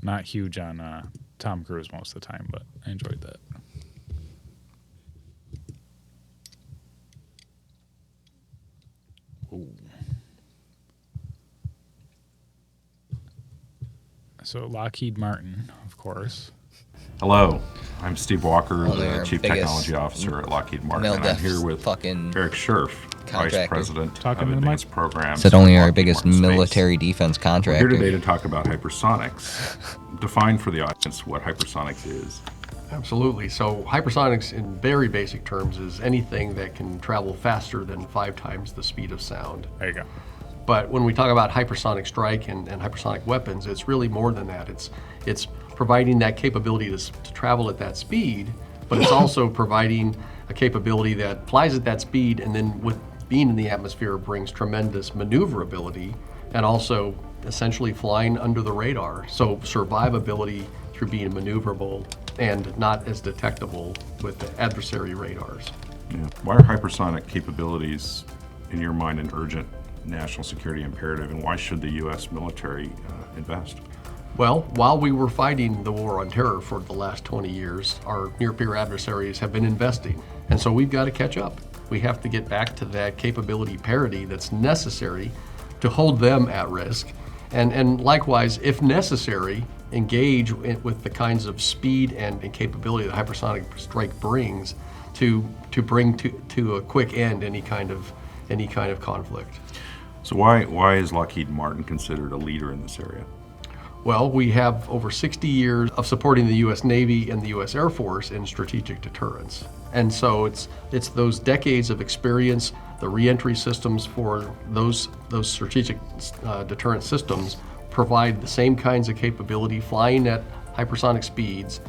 Not huge on Tom Cruise most of the time, but I enjoyed that. Ooh. So Lockheed Martin, of course. Hello, I'm Steve Walker, Only the our Chief biggest Technology Officer at Lockheed Martin, and I'm mil-def here with fucking Eric Scherf, Vice contractor. President Talking of to the Advanced Programs. Said only at our Lockheed biggest Martin Space. military defense We're contractor. here today to talk about hypersonics. Define for the audience what hypersonics is. Absolutely. So hypersonics in very basic terms is anything that can travel faster than 5 times the speed of sound. There you go. But when we talk about hypersonic strike and hypersonic weapons, it's really more than that. It's providing that capability to travel at that speed, but it's also providing a capability that flies at that speed and then with being in the atmosphere brings tremendous maneuverability and also essentially flying under the radar. So survivability through being maneuverable and not as detectable with the adversary radars. Yeah. Why are hypersonic capabilities, in your mind, an urgent national security imperative, and why should the U.S. military invest? Well, while we were fighting the war on terror for the last 20 years, our near-peer adversaries have been investing. And so we've got to catch up. We have to get back to that capability parity that's necessary to hold them at risk. And likewise, if necessary, engage with the kinds of speed and capability that hypersonic strike brings to bring to a quick end any kind of conflict. So why is Lockheed Martin considered a leader in this area? Well, we have over 60 years of supporting the U.S. Navy and the U.S. Air Force in strategic deterrence. And so it's those decades of experience, the reentry systems for those strategic deterrent systems provide the same kinds of capability, flying at hypersonic speeds,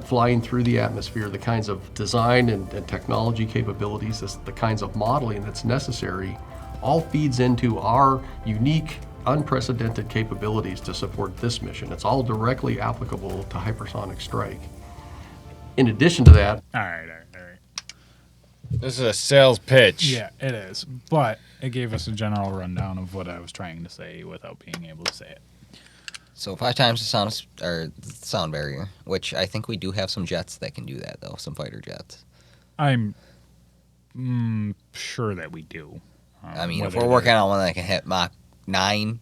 flying through the atmosphere, the kinds of design and technology capabilities, the kinds of modeling that's necessary, all feeds into our unique, unprecedented capabilities to support this mission. It's all directly applicable to hypersonic strike. In addition to that... All right. This is a sales pitch. Yeah, it is. But it gave us a general rundown of what I was trying to say without being able to say it. So 5 times the sound barrier, which I think we do have some jets that can do that, though, some fighter jets. I'm sure that we do. I mean, if we're working on one that can hit Mach 9,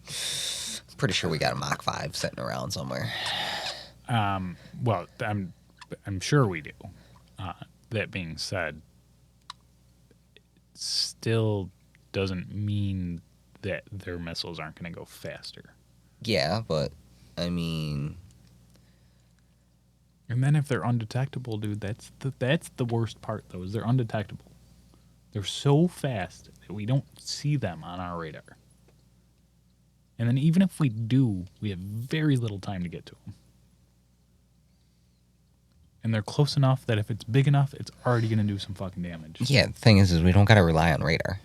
pretty sure we got a Mach 5 sitting around somewhere. Well, I'm sure we do. That being said, still doesn't mean that their missiles aren't going to go faster. Yeah, but I mean, And then if they're undetectable, dude, that's the worst part, though, is they're undetectable. They're so fast that we don't see them on our radar. And then even if we do, we have very little time to get to them. And they're close enough that if it's big enough, it's already going to do some fucking damage. Yeah, the thing is we don't got to rely on radar.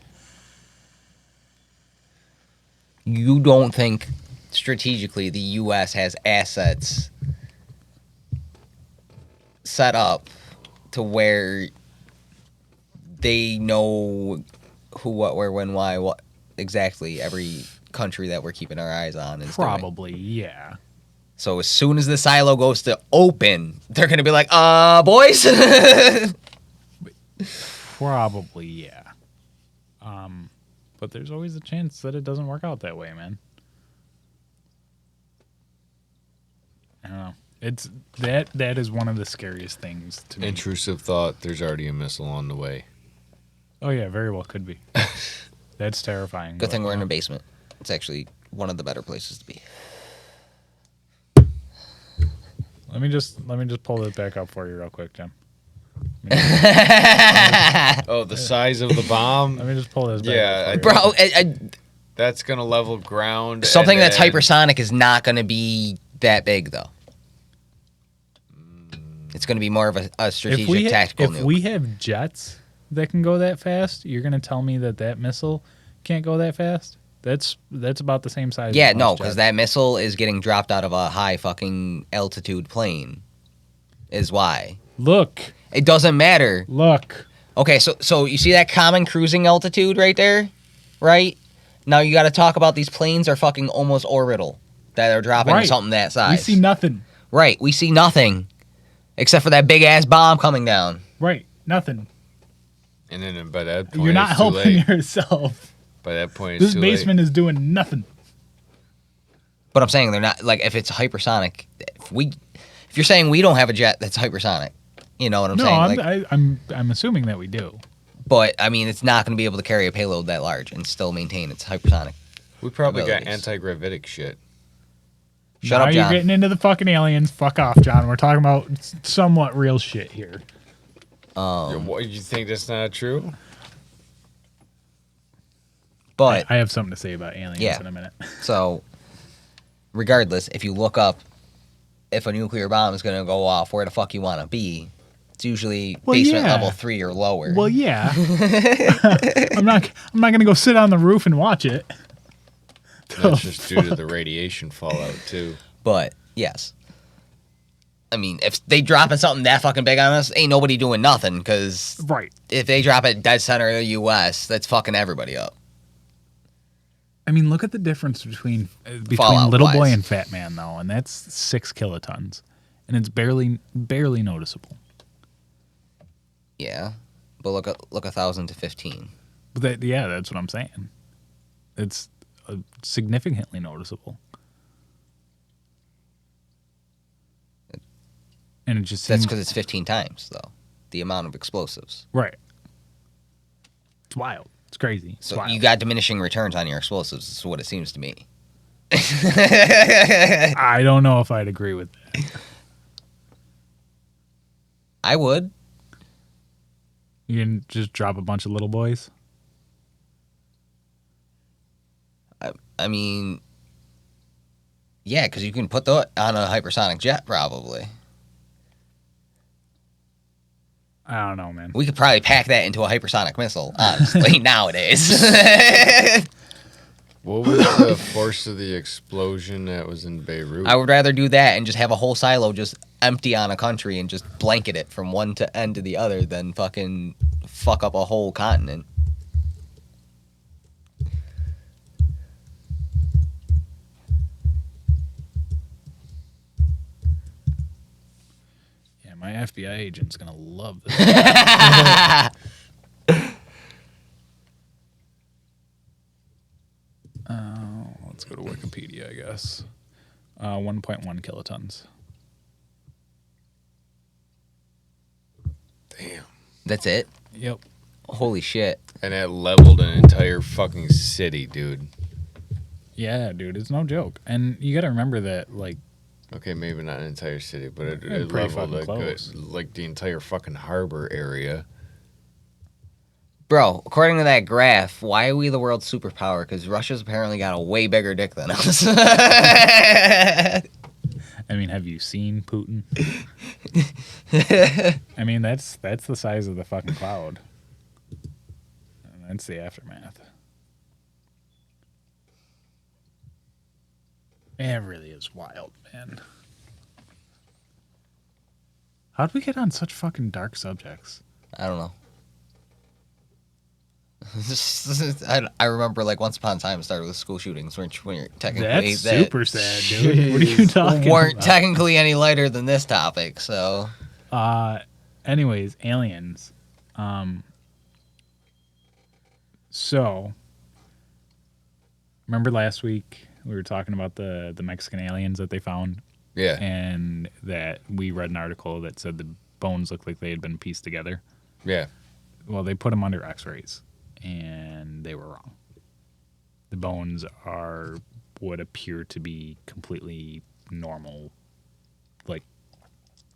You don't think strategically the U.S. has assets set up to where they know who, what, where, when, why, what exactly every country that we're keeping our eyes on is Probably, doing. yeah. So as soon as the silo goes to open, they're going to be like, boys? Probably, yeah. But there's always a chance that it doesn't work out that way, man. I don't know. It's that is one of the scariest things to me. Intrusive thought, there's already a missile on the way. Oh, yeah, very well could be. That's terrifying. Good thing we're in a basement. It's actually one of the better places to be. Let me just pull it back up for you real quick, Jim. Oh, the size of the bomb? Let me just pull this back Yeah, up Bro, that's going to level ground. something and that's then- hypersonic is not going to be that big, though. It's going to be more of a strategic tactical if nuke. we have jets that can go that fast, you're going to tell me that missile can't go that fast? That's about the same size. Yeah, as no, most because jets. that missile is getting dropped out of a high fucking altitude plane. Is why. Look. It doesn't matter. Look. Okay, so you see that common cruising altitude right there? Right? Now you got to talk about these planes are fucking almost orbital that are dropping Right. something that size. We see nothing. Right, we see nothing. Except for that big ass bomb coming down. Right. Nothing. And then by that point, You're not it's too helping late. yourself. By that point, it's This too basement is doing nothing. But I'm saying they're not, like, if it's hypersonic, if you're saying we don't have a jet that's hypersonic, you know what I'm saying? Like, I'm assuming that we do. but, I mean, it's not going to be able to carry a payload that large and still maintain its hypersonic. We probably got abilities. anti-gravitic shit. Shut now up, you're John. getting into the fucking aliens. Fuck off, John. We're talking about somewhat real shit here. What, you think that's not true? But I have something to say about aliens Yeah. in a minute. So, regardless, if you look up if a nuclear bomb is going to go off, where the fuck you want to be, it's usually basement yeah. level 3 or lower. Well, yeah. I'm not gonna go sit on the roof and watch it. That's just due to the radiation fallout, too. But, yes. I mean, if they dropping something that fucking big on us, ain't nobody doing nothing, because Right. if they drop it dead center of the U.S., that's fucking everybody up. I mean, look at the difference between Fallout Little Boy wise. and Fat Man, though, and that's 6 kilotons, and it's barely noticeable. Yeah. But look 1,000 to 15. But that's what I'm saying. It's significantly noticeable, and it just That's seems because it's 15 times, though, the amount of explosives. right. It's wild. It's crazy. It's So wild. you got diminishing returns on your explosives, is what it seems to me. I don't know if I'd agree with that. I would. You can just drop a bunch of little boys. I mean, yeah, because you can put that on a hypersonic jet, probably. I don't know, man. We could probably pack that into a hypersonic missile, honestly, nowadays. What was the force of the explosion that was in Beirut? I would rather do that and just have a whole silo just empty on a country and just blanket it from one end to the other than fucking fuck up a whole continent. Yeah, my FBI agent's gonna love this. Let's go to Wikipedia, I guess. 1.1 kilotons. Damn. That's it? Yep. Holy shit. And that leveled an entire fucking city, dude. Yeah, dude, it's no joke. And you got to remember that, like, Okay, maybe not an entire city, but it Pretty leveled fucking close. like the entire fucking harbor area. Bro, according to that graph, why are we the world's superpower? Because Russia's apparently got a way bigger dick than us. I mean, have you seen Putin? I mean, that's the size of the fucking cloud. And that's the aftermath. It really is wild, man. How'd we get on such fucking dark subjects? I don't know. I remember, like, once upon a time, it started with school shootings, which were technically That's super sad, dude. What are you talking weren't about? technically any lighter than this topic. So, anyways, aliens. So, remember last week we were talking about the Mexican aliens that they found? Yeah. And that we read an article that said the bones looked like they had been pieced together. Yeah. Well, they put them under x-rays, and they were wrong. The bones are what appear to be completely normal, like,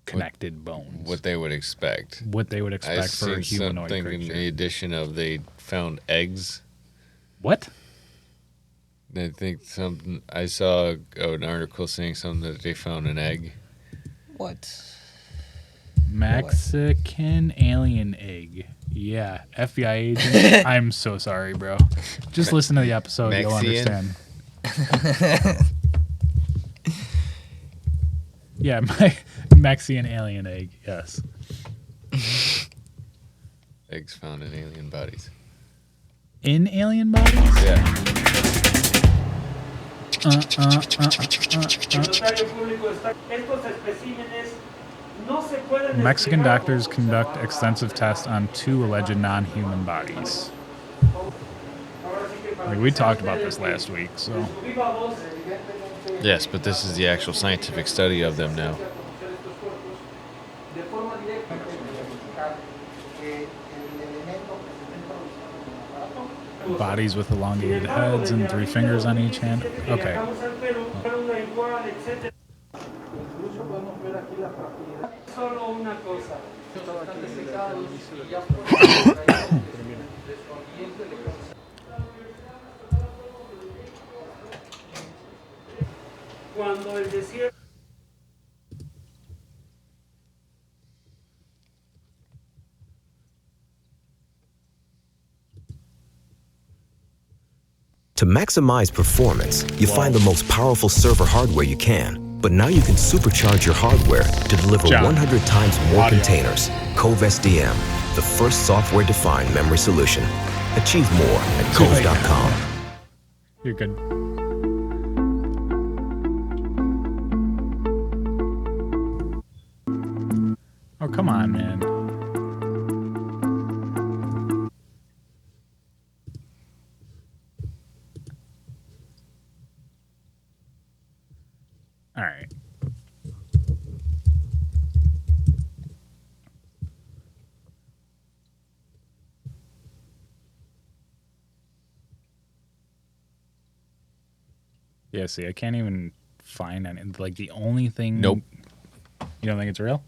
connected bones. What they would expect. What they would expect for a humanoid something creature. in the addition of they found eggs. What? I think something. I saw an article saying something that they found an egg. what? Mexican alien egg. Yeah, FBI agent. I'm so sorry, bro. Just listen to the episode. You'll Mexian? understand. Yeah, my Mexican alien egg. Yes. Eggs found in alien bodies. In alien bodies? Yeah. Mexican doctors conduct extensive tests on 2 alleged non-human bodies. Like, we talked about this last week, so. Yes, but this is the actual scientific study of them now. Bodies with elongated heads and 3 fingers on each hand. Okay. To maximize performance, you find the most powerful server hardware you can. But now you can supercharge your hardware to deliver 100 times more containers. Cove SDM, the first software-defined memory solution. Achieve more at cove.com. You're good. Oh, come on, man. All right. Yeah, see, I can't even find any. Like, the only thing. Nope. You don't think it's real?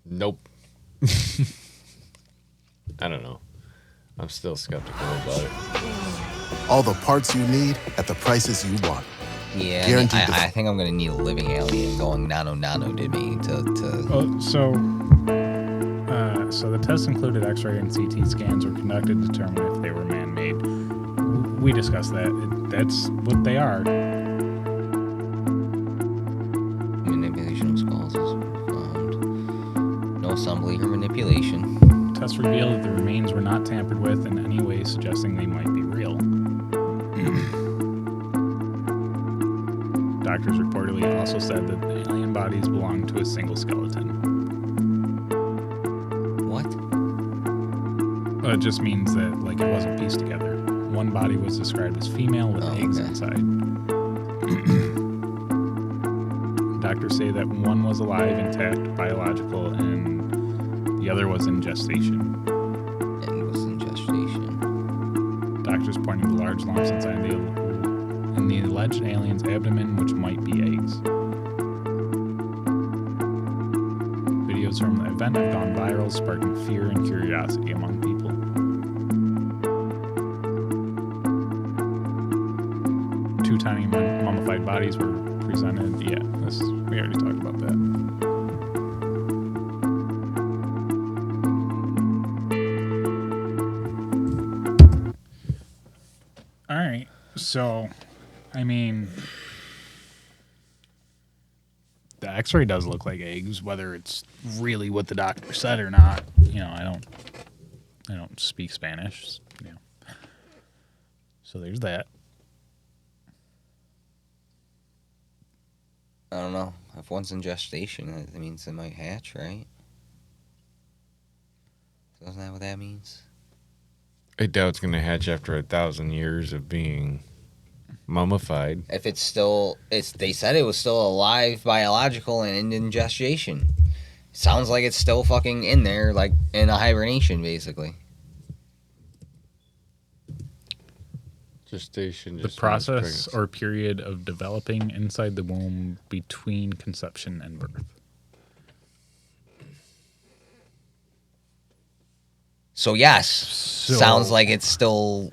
Nope. I don't know. I'm still skeptical about it. All the parts you need at the prices you want. Yeah, Guaranteed I think I'm gonna need a living alien going nano did me to. Oh, so the tests included X-ray and CT scans were conducted to determine if they were man-made. We discussed that. That's what they are. Manipulation of skulls is found. No assembly or manipulation. Tests revealed that the remains were not tampered with in any way, suggesting they might be real. Doctors reportedly also said that the alien bodies belonged to a single skeleton. What? It just means that, like, it wasn't pieced together. One body was described as female with eggs inside. Doctors say that one was alive, intact, biological, and the other was in gestation. Doctors pointed to large lumps inside the alleged alien's abdomen, which might be eggs. videos from the event have gone viral, sparking fear and curiosity among people. Two tiny mummified bodies were presented. Yeah, we already talked about that. All right, so, I mean, the X-ray does look like eggs. Whether it's really what the doctor said or not, I don't speak Spanish. So there's that. I don't know. If one's in gestation, that means they might hatch, right? Isn't that what that means? I doubt it's going to hatch after 1,000 years of being mummified. If it's still, they said it was still alive, biological, and in gestation. Sounds like it's still fucking in there, like in a hibernation, basically. Gestation. The process or period of developing inside the womb between conception and birth. So yes, sounds like it's still.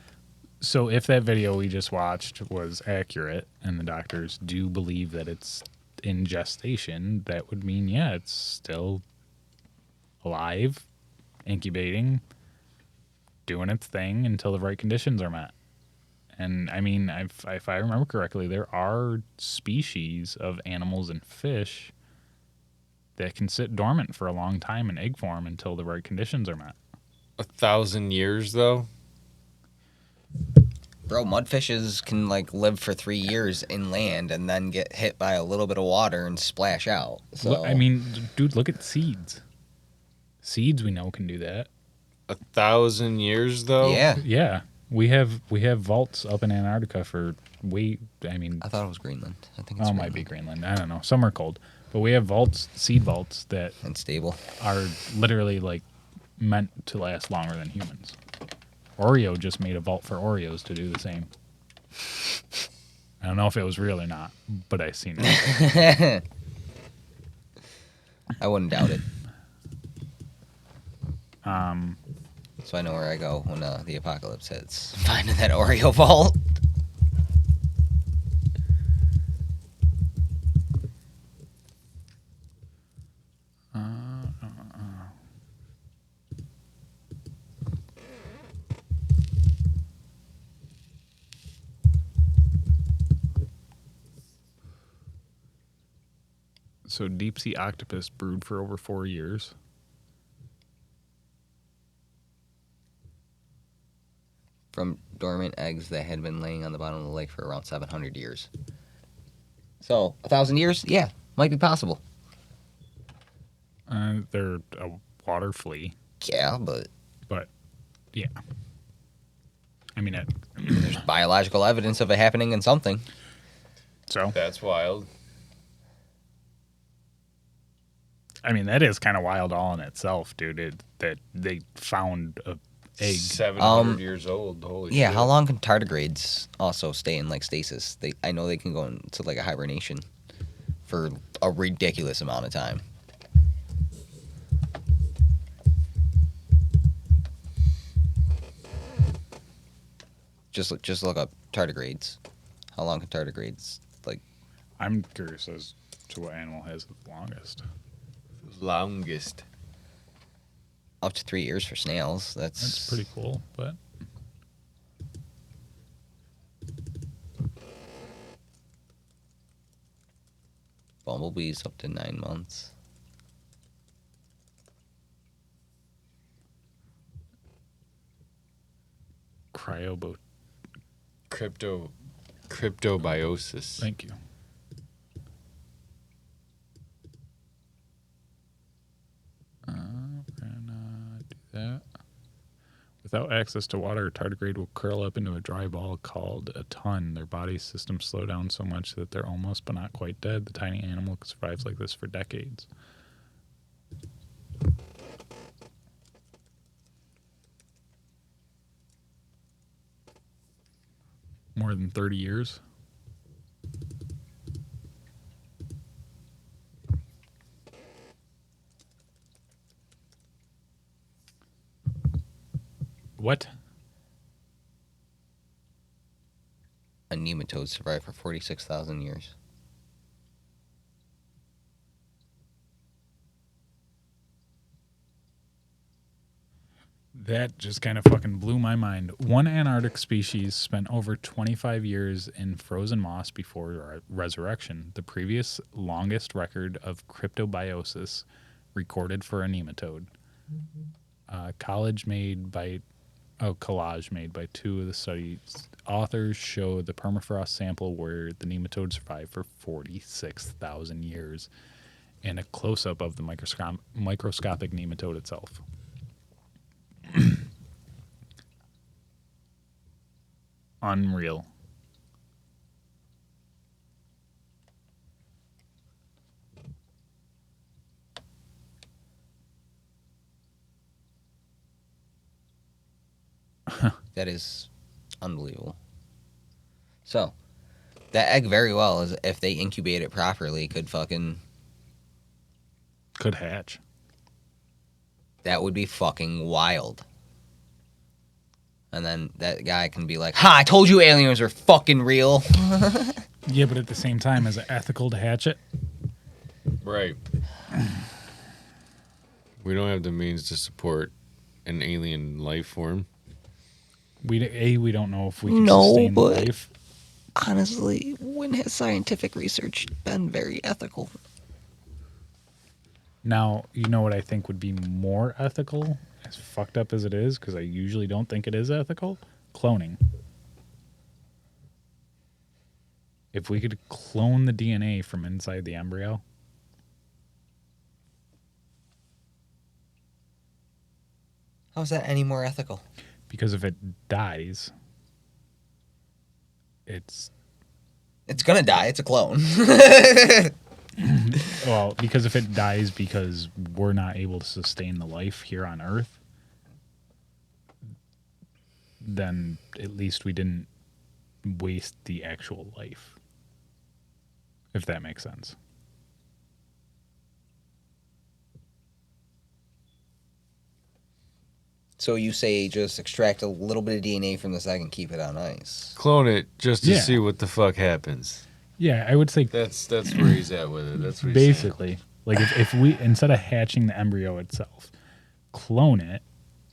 So if that video we just watched was accurate, and the doctors do believe that it's in gestation, that would mean, yeah, it's still alive, incubating, doing its thing until the right conditions are met. And I mean, if I remember correctly, there are species of animals and fish that can sit dormant for a long time in egg form until the right conditions are met. 1,000 years, though? Bro, mudfishes can live for 3 years inland and then get hit by a little bit of water and splash out. So I mean, dude, look at seeds. Seeds we know can do that. 1,000 years, though? Yeah. We have vaults up in Antarctica for I thought it was Greenland. I think it might be Greenland. I don't know. Somewhere cold. But we have vaults, seed vaults that unstable are literally meant to last longer than humans. Oreo just made a vault for Oreos to do the same. I don't know if it was real or not, but I seen it. I wouldn't doubt it. So I know where I go when the apocalypse hits. Finding that Oreo vault. So deep sea octopus brewed for over 4 years. From dormant eggs that had been laying on the bottom of the lake for around 700 years. So 1,000 years, yeah, might be possible. They're a water flea. Yeah, but yeah. I mean, there's biological evidence of it happening in something. So that's wild. I mean, that is kind of wild all in itself, dude. That they found a egg 700 years old. Holy shit. Yeah, how long can tardigrades also stay in stasis? I know they can go into a hibernation for a ridiculous amount of time. Just look up tardigrades. How long can tardigrades I'm curious as to what animal has the longest. Up to 3 years for snails. That's pretty cool, but bumblebees up to 9 months. Cryptobiosis. Thank you. We're gonna do that. Without access to water, a tardigrade will curl up into a dry ball called a ton. Their body systems slow down so much that they're almost but not quite dead. The tiny animal survives like this for decades. More than 30 years. What? A nematode survived for 46,000 years. That just kind of fucking blew my mind. One Antarctic species spent over 25 years in frozen moss before resurrection, the previous longest record of cryptobiosis recorded for a nematode. Collage made by two of the study's authors show the permafrost sample where the nematode survived for 46,000 years and a close-up of the microscopic nematode itself. Unreal. That is unbelievable. So, that egg very well, is if they incubate it properly, could hatch. That would be fucking wild. And then that guy can be like, "Ha! I told you aliens are fucking real." Yeah, but at the same time, is it ethical to hatch it? Right. We don't have the means to support an alien life form. We don't know if we can sustain life. Honestly, when has scientific research been very ethical? Now, you know what I think would be more ethical, as fucked up as it is, because I usually don't think it is ethical? Cloning. If we could clone the DNA from inside the embryo. How's that any more ethical? Because if it dies, it's gonna die. It's a clone. Well, because if it dies because we're not able to sustain the life here on Earth, then at least we didn't waste the actual life. If that makes sense. So you say just extract a little bit of DNA from this egg and keep it on ice. Clone it just to see what the fuck happens. Yeah, I would say that's where he's at with it. That's what basically he's like if we instead of hatching the embryo itself, clone it.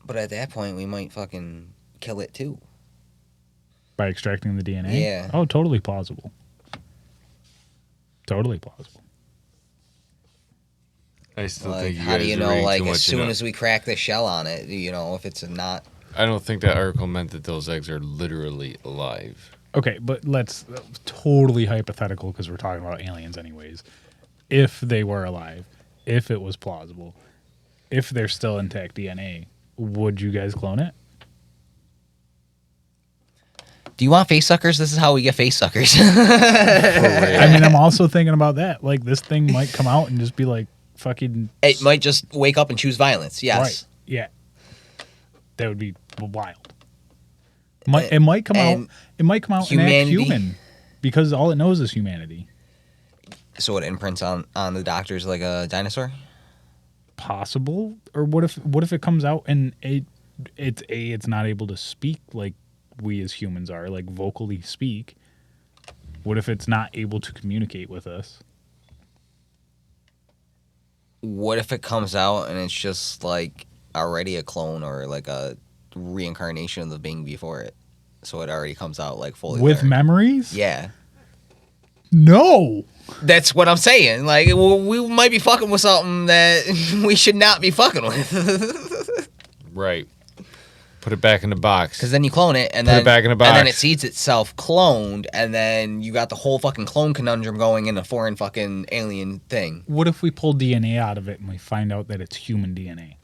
But at that point, we might fucking kill it too. By extracting the DNA? Yeah. Oh, totally plausible. Totally plausible. I still like, think you how guys do you are know? reading Like too as much soon into- as we crack the shell on it, you know, if it's not. I don't think that article meant that those eggs are literally alive. Okay, but let's totally hypothetical because we're talking about aliens anyways. If they were alive, if it was plausible, if they're still intact DNA, would you guys clone it? Do you want face suckers? This is how we get face suckers. I mean, I'm also thinking about that. Like, this thing might come out and just be like, fucking. It might just wake up and choose violence. Yes. Right. Yeah. That would be wild. It might come out. It might come out and act human, because all it knows is humanity. So it imprints on the doctors like a dinosaur. Possible, or what if it comes out and it's not able to speak like we as humans are, like vocally speak. What if it's not able to communicate with us? What if it comes out and it's just like already a clone or like a reincarnation of the being before it? So it already comes out like fully with learned. memories? Yeah. No. That's what I'm saying. Like, we might be fucking with something that we should not be fucking with. Right. Put it back in the box. Because then you clone it, and Put then it back in the box. and then it sees itself cloned, and then you got the whole fucking clone conundrum going in a foreign fucking alien thing. What if we pull DNA out of it and we find out that it's human DNA?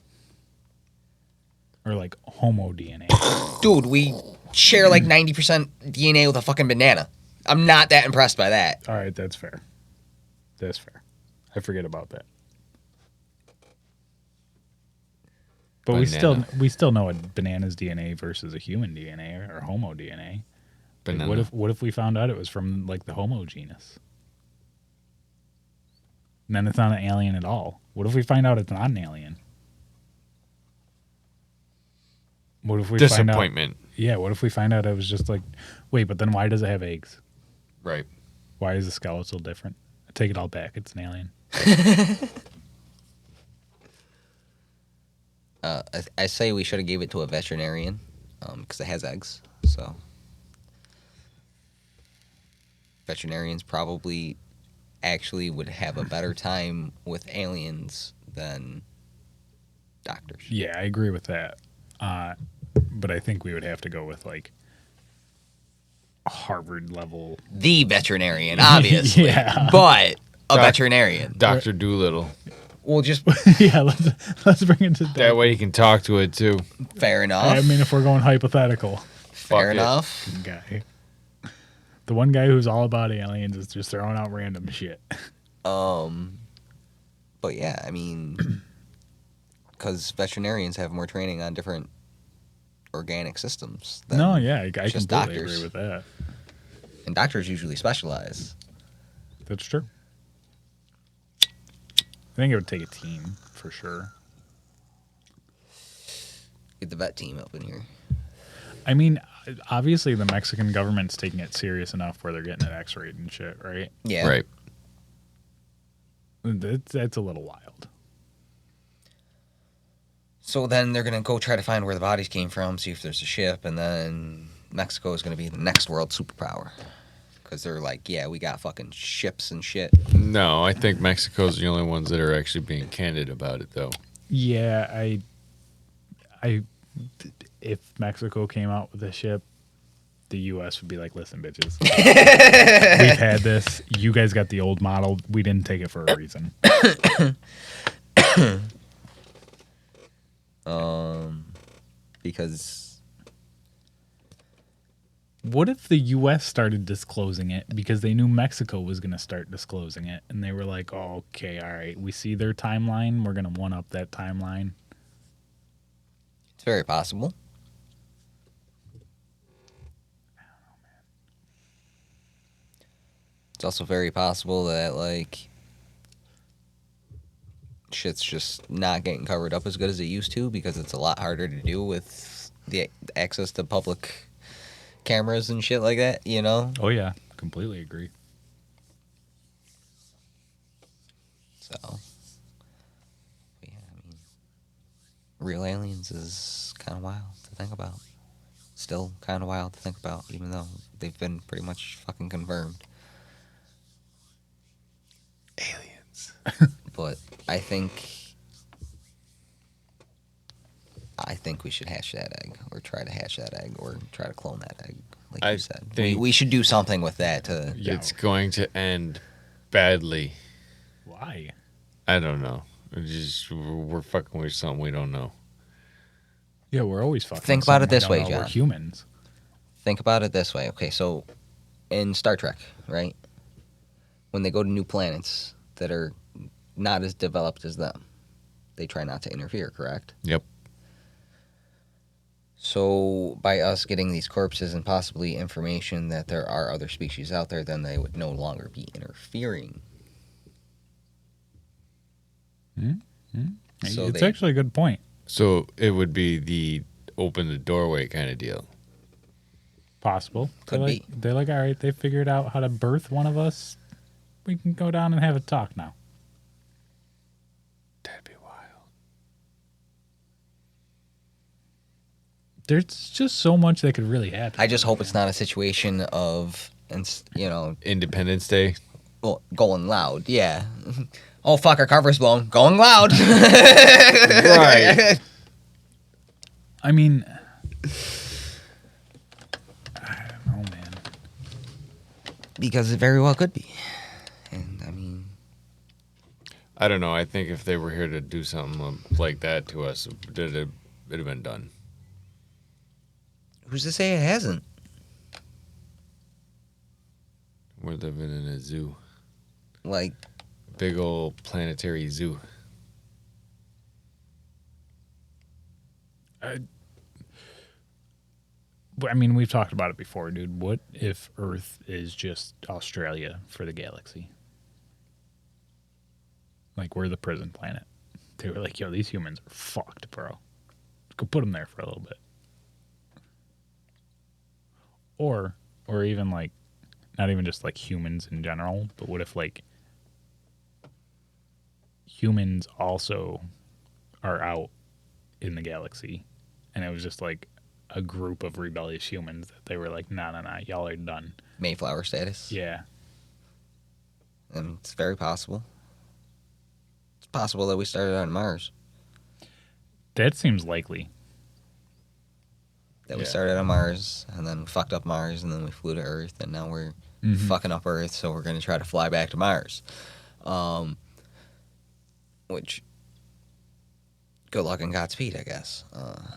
Or like Homo DNA? Dude, we share like 90% DNA with a fucking banana. I'm not that impressed by that. All right, that's fair. That's fair. I forget about that. But we still know a banana's DNA versus a human DNA or Homo DNA. Like, what if we found out it was from like the Homo genus? And then it's not an alien at all. What if we find out it's not an alien? What if we disappointment. Find out, yeah, what if we find out it was just like, wait, but then why does it have eggs? Right. Why is the skeletal different? I take it all back. It's an alien. I say we should have gave it to a veterinarian because it has eggs. So veterinarians probably actually would have a better time with aliens than doctors. Yeah, I agree with that. But I think we would have to go with like Harvard level. The veterinarian, obviously. Yeah. But a veterinarian. Dr. Doolittle. We'll just yeah, let's bring it to that way you can talk to it too. Fair enough. I mean, if we're going hypothetical. Fair enough. Guy. The one guy who's all about aliens is just throwing out random shit. But yeah, I mean, because veterinarians have more training on different organic systems. Than No, yeah, I just completely doctors. agree with that. And doctors usually specialize. That's true. I think it would take a team for sure. Get the vet team up in here. I mean, obviously the Mexican government's taking it serious enough where they're getting it X-rayed and shit, right? Yeah. Right. That's a little wild. So then they're going to go try to find where the bodies came from, see if there's a ship, and then Mexico is going to be the next world superpower. Because they're like, yeah, we got fucking ships and shit. No, I think Mexico's the only ones that are actually being candid about it, though. Yeah, if Mexico came out with a ship, the U.S. would be like, listen, bitches, we've had this. You guys got the old model. We didn't take it for a reason. Because what if the U.S. started disclosing it because they knew Mexico was going to start disclosing it, and they were like, oh, okay, all right, we see their timeline. We're going to one-up that timeline. it's very possible. It's also very possible that, like, shit's just not getting covered up as good as it used to because it's a lot harder to do with the access to public cameras and shit like that, you know? Oh, yeah. Completely agree. So, yeah, I mean, real aliens is kind of wild to think about. Still kind of wild to think about, even though they've been pretty much fucking confirmed. Aliens. But I think we should hatch that egg, or try to hatch that egg, or try to clone that egg, like you said. We should do something with that to... It's going to end badly. Why? I don't know. We're fucking with something we don't know. Yeah, we're always fucking. Think about it this way, John. We're John. humans. Think about it this way. Okay, so in Star Trek, right? When they go to new planets that are not as developed as them, they try not to interfere, correct? Yep. So by us getting these corpses and possibly information that there are other species out there, then they would no longer be interfering. So it's actually a good point. So it would be the open the doorway kind of deal. Possible. Could be. They're like, all right, they figured out how to birth one of us. We can go down and have a talk now. That'd be wild. There's just so much that could really happen. I just hope it's not a situation of, Independence Day. Well, going loud, yeah. Oh, fuck, our cover's blown. Going loud. Right. I mean, I don't know, man. Because it very well could be. And, I mean... I don't know. I think if they were here to do something like that to us, it'd have been done. Who's to say it hasn't? We're living in a zoo. Like... Big old planetary zoo. I mean, we've talked about it before, dude. What if Earth is just Australia for the galaxy? Like, we're the prison planet. They were like, yo, these humans are fucked, bro. Go put them there for a little bit. Or even like, not even just like humans in general, but what if like humans also are out in the galaxy, and it was just like a group of rebellious humans that they were like, nah, y'all are done. Mayflower status. Yeah. And it's very possible. It's possible that we started on Mars. That seems likely. That we started on Mars, and then we fucked up Mars, and then we flew to Earth, and now we're fucking up Earth, so we're going to try to fly back to Mars. Which, good luck and Godspeed, I guess.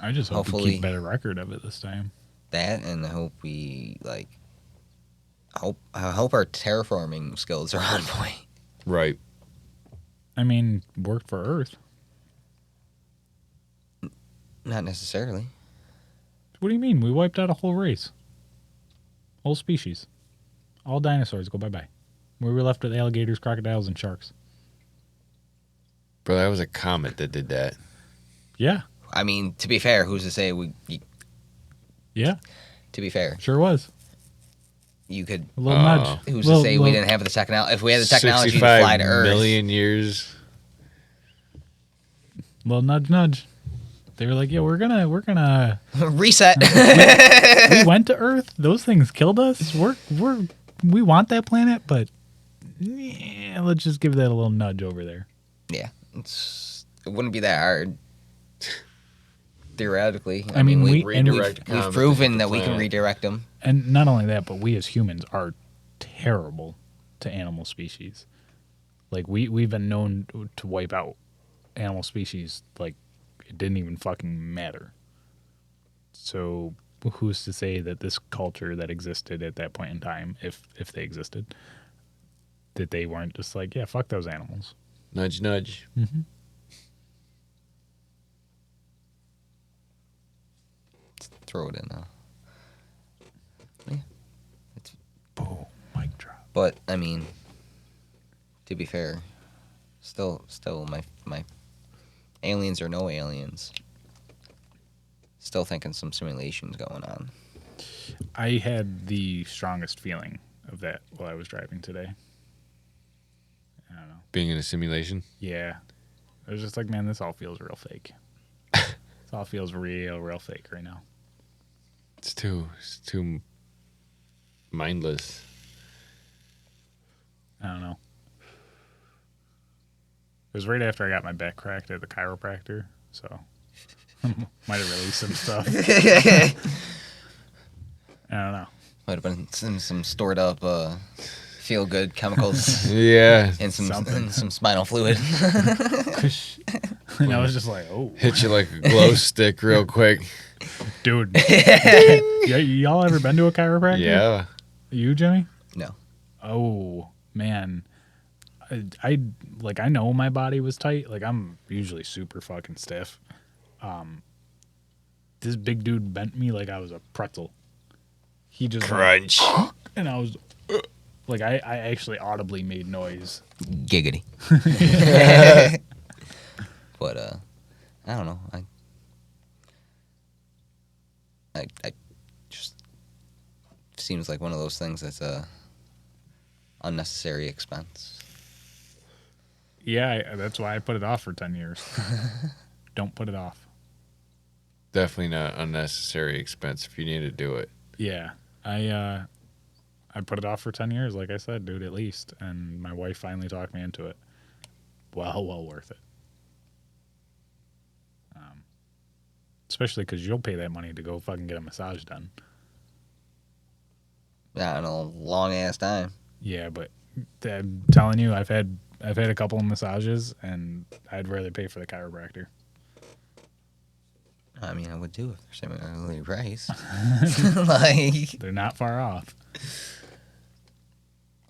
I just hope we keep a better record of it this time. That, and I hope we, like, I hope our terraforming skills are on point. Right. I mean, worked for Earth. Not necessarily. What do you mean? We wiped out a whole race. Whole species. All dinosaurs go bye-bye. We were left with alligators, crocodiles, and sharks. Bro, that was a comet that did that. Yeah. I mean, to be fair, who's to say we... Yeah. To be fair. Sure was. You could... A little nudge. Who's to say we didn't have the technology... If we had the technology to fly to Earth... 65 million years. Little nudge. They were like, yeah, we're gonna reset. we went to Earth. Those things killed us. We want that planet, but yeah, let's just give that a little nudge over there. Yeah, it wouldn't be that hard. Theoretically, I mean, we've redirect proven that we can redirect them. And not only that, but we as humans are terrible to animal species. Like we've been known to wipe out animal species like it didn't even fucking matter. So who's to say that this culture that existed at that point in time, if they existed, that they weren't just like, yeah, fuck those animals. Nudge, nudge. Mm-hmm. Throw it in now. Yeah. Boom, mic drop. But I mean, to be fair, still my aliens or no aliens, still thinking some simulations going on. I had the strongest feeling of that while I was driving today. I don't know. Being in a simulation? Yeah. I was just like, man, this all feels real fake. This all feels real fake right now. It's too mindless. I don't know. It was right after I got my back cracked at the chiropractor, so might have released some stuff. I don't know. Might have been some stored up feel good chemicals. Yeah. And some spinal fluid. And I was just like, oh. Hit you like a glow stick real quick. Dude. Yeah, y'all ever been to a chiropractor? Yeah. You, Jimmy? No. Oh, man. I know my body was tight. Like, I'm usually super fucking stiff. This big dude bent me like I was a pretzel. He just crunch. And I was like, I actually audibly made noise. Giggity. But I don't know. I just seems like one of those things that's a unnecessary expense. Yeah, that's why I put it off for 10 years. Don't put it off. Definitely not unnecessary expense if you need to do it. Yeah, I put it off for 10 years, like I said, dude, at least. And my wife finally talked me into it. Well worth it. Especially because you'll pay that money to go fucking get a massage done. Yeah, in a long ass time. Yeah, but I'm telling you, I've had a couple of massages, and I'd rather pay for the chiropractor. I mean, I would too if they're similarly priced. Like, they're not far off.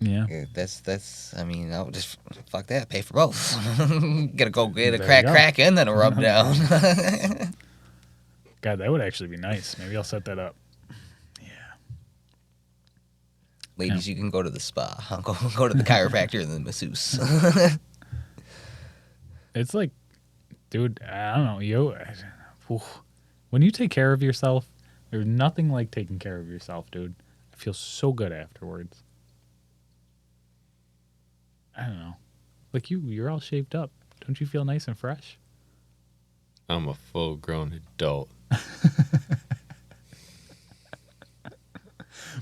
Yeah. That's. I mean, I would just fuck that. Pay for both. Gotta go get a There crack and then a rub down. God, that would actually be nice. Maybe I'll set that up. Ladies, you can go to the spa. I'll go to the chiropractor and the masseuse. It's like, dude, I don't know. When you take care of yourself, There's nothing like taking care of yourself, dude. I feel so good afterwards. I don't know. Like you're all shaped up. Don't you feel nice and fresh? I'm a full-grown adult.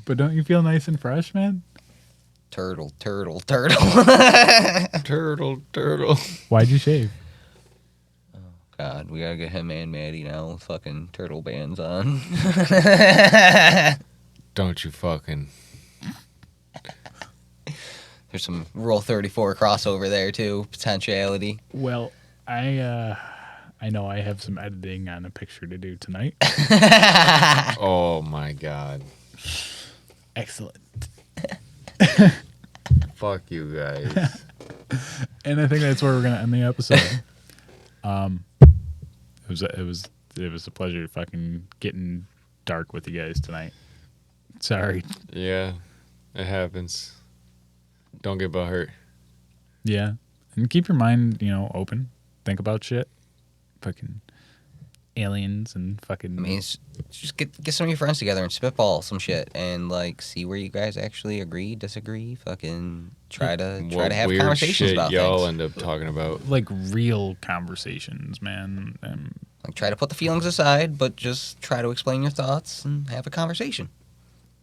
But don't you feel nice and fresh, man? Turtle. Turtle. Why'd you shave? God, we gotta get him and Maddie now with fucking turtle bands on. Don't you fucking... There's some Rule 34 crossover there, too. Potentiality. Well, I know I have some editing on a picture to do tonight. Oh, my God. Excellent. Fuck you guys. And I think that's where we're gonna end the episode. It was a pleasure fucking getting dark with you guys tonight. Sorry. Yeah, it happens. Don't get butthurt. Yeah, and keep your mind, open. Think about shit. Fucking aliens and fucking. I mean, just get some of your friends together and spitball some shit and like see where you guys actually agree, disagree. Fucking try to have weird conversations shit about y'all things. end up talking about. Like real conversations, man. Like try to put the feelings aside, but just try to explain your thoughts and have a conversation.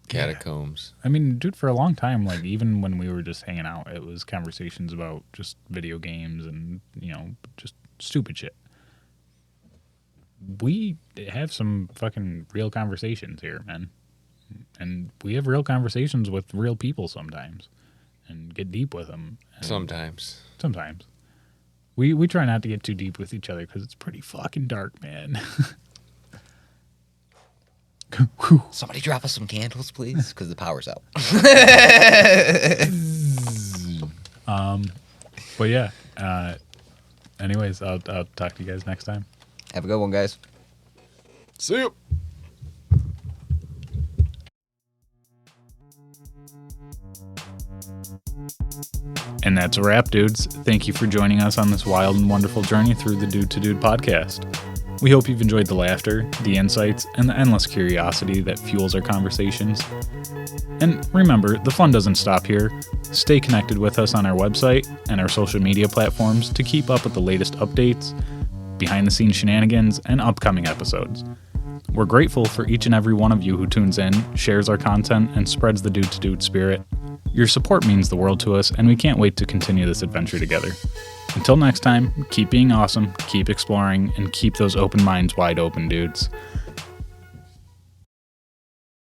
Catacombs. I mean, dude, for a long time, like even when we were just hanging out, it was conversations about just video games and just stupid shit. We have some fucking real conversations here, man. And we have real conversations with real people sometimes and get deep with them. Sometimes. We try not to get too deep with each other because it's pretty fucking dark, man. Somebody drop us some candles, please, because the power's out. But yeah. Anyways, I'll talk to you guys next time. Have a good one, guys. See you. And that's a wrap, dudes. Thank you for joining us on this wild and wonderful journey through the Dude to Dude podcast. We hope you've enjoyed the laughter, the insights, and the endless curiosity that fuels our conversations. And remember, the fun doesn't stop here. Stay connected with us on our website and our social media platforms to keep up with the latest updates, behind-the-scenes shenanigans, and upcoming episodes. We're grateful for each and every one of you who tunes in, shares our content, and spreads the Dude to Dude spirit. Your support means the world to us, and we can't wait to continue this adventure together. Until next time, keep being awesome, keep exploring, and keep those open minds wide open, dudes.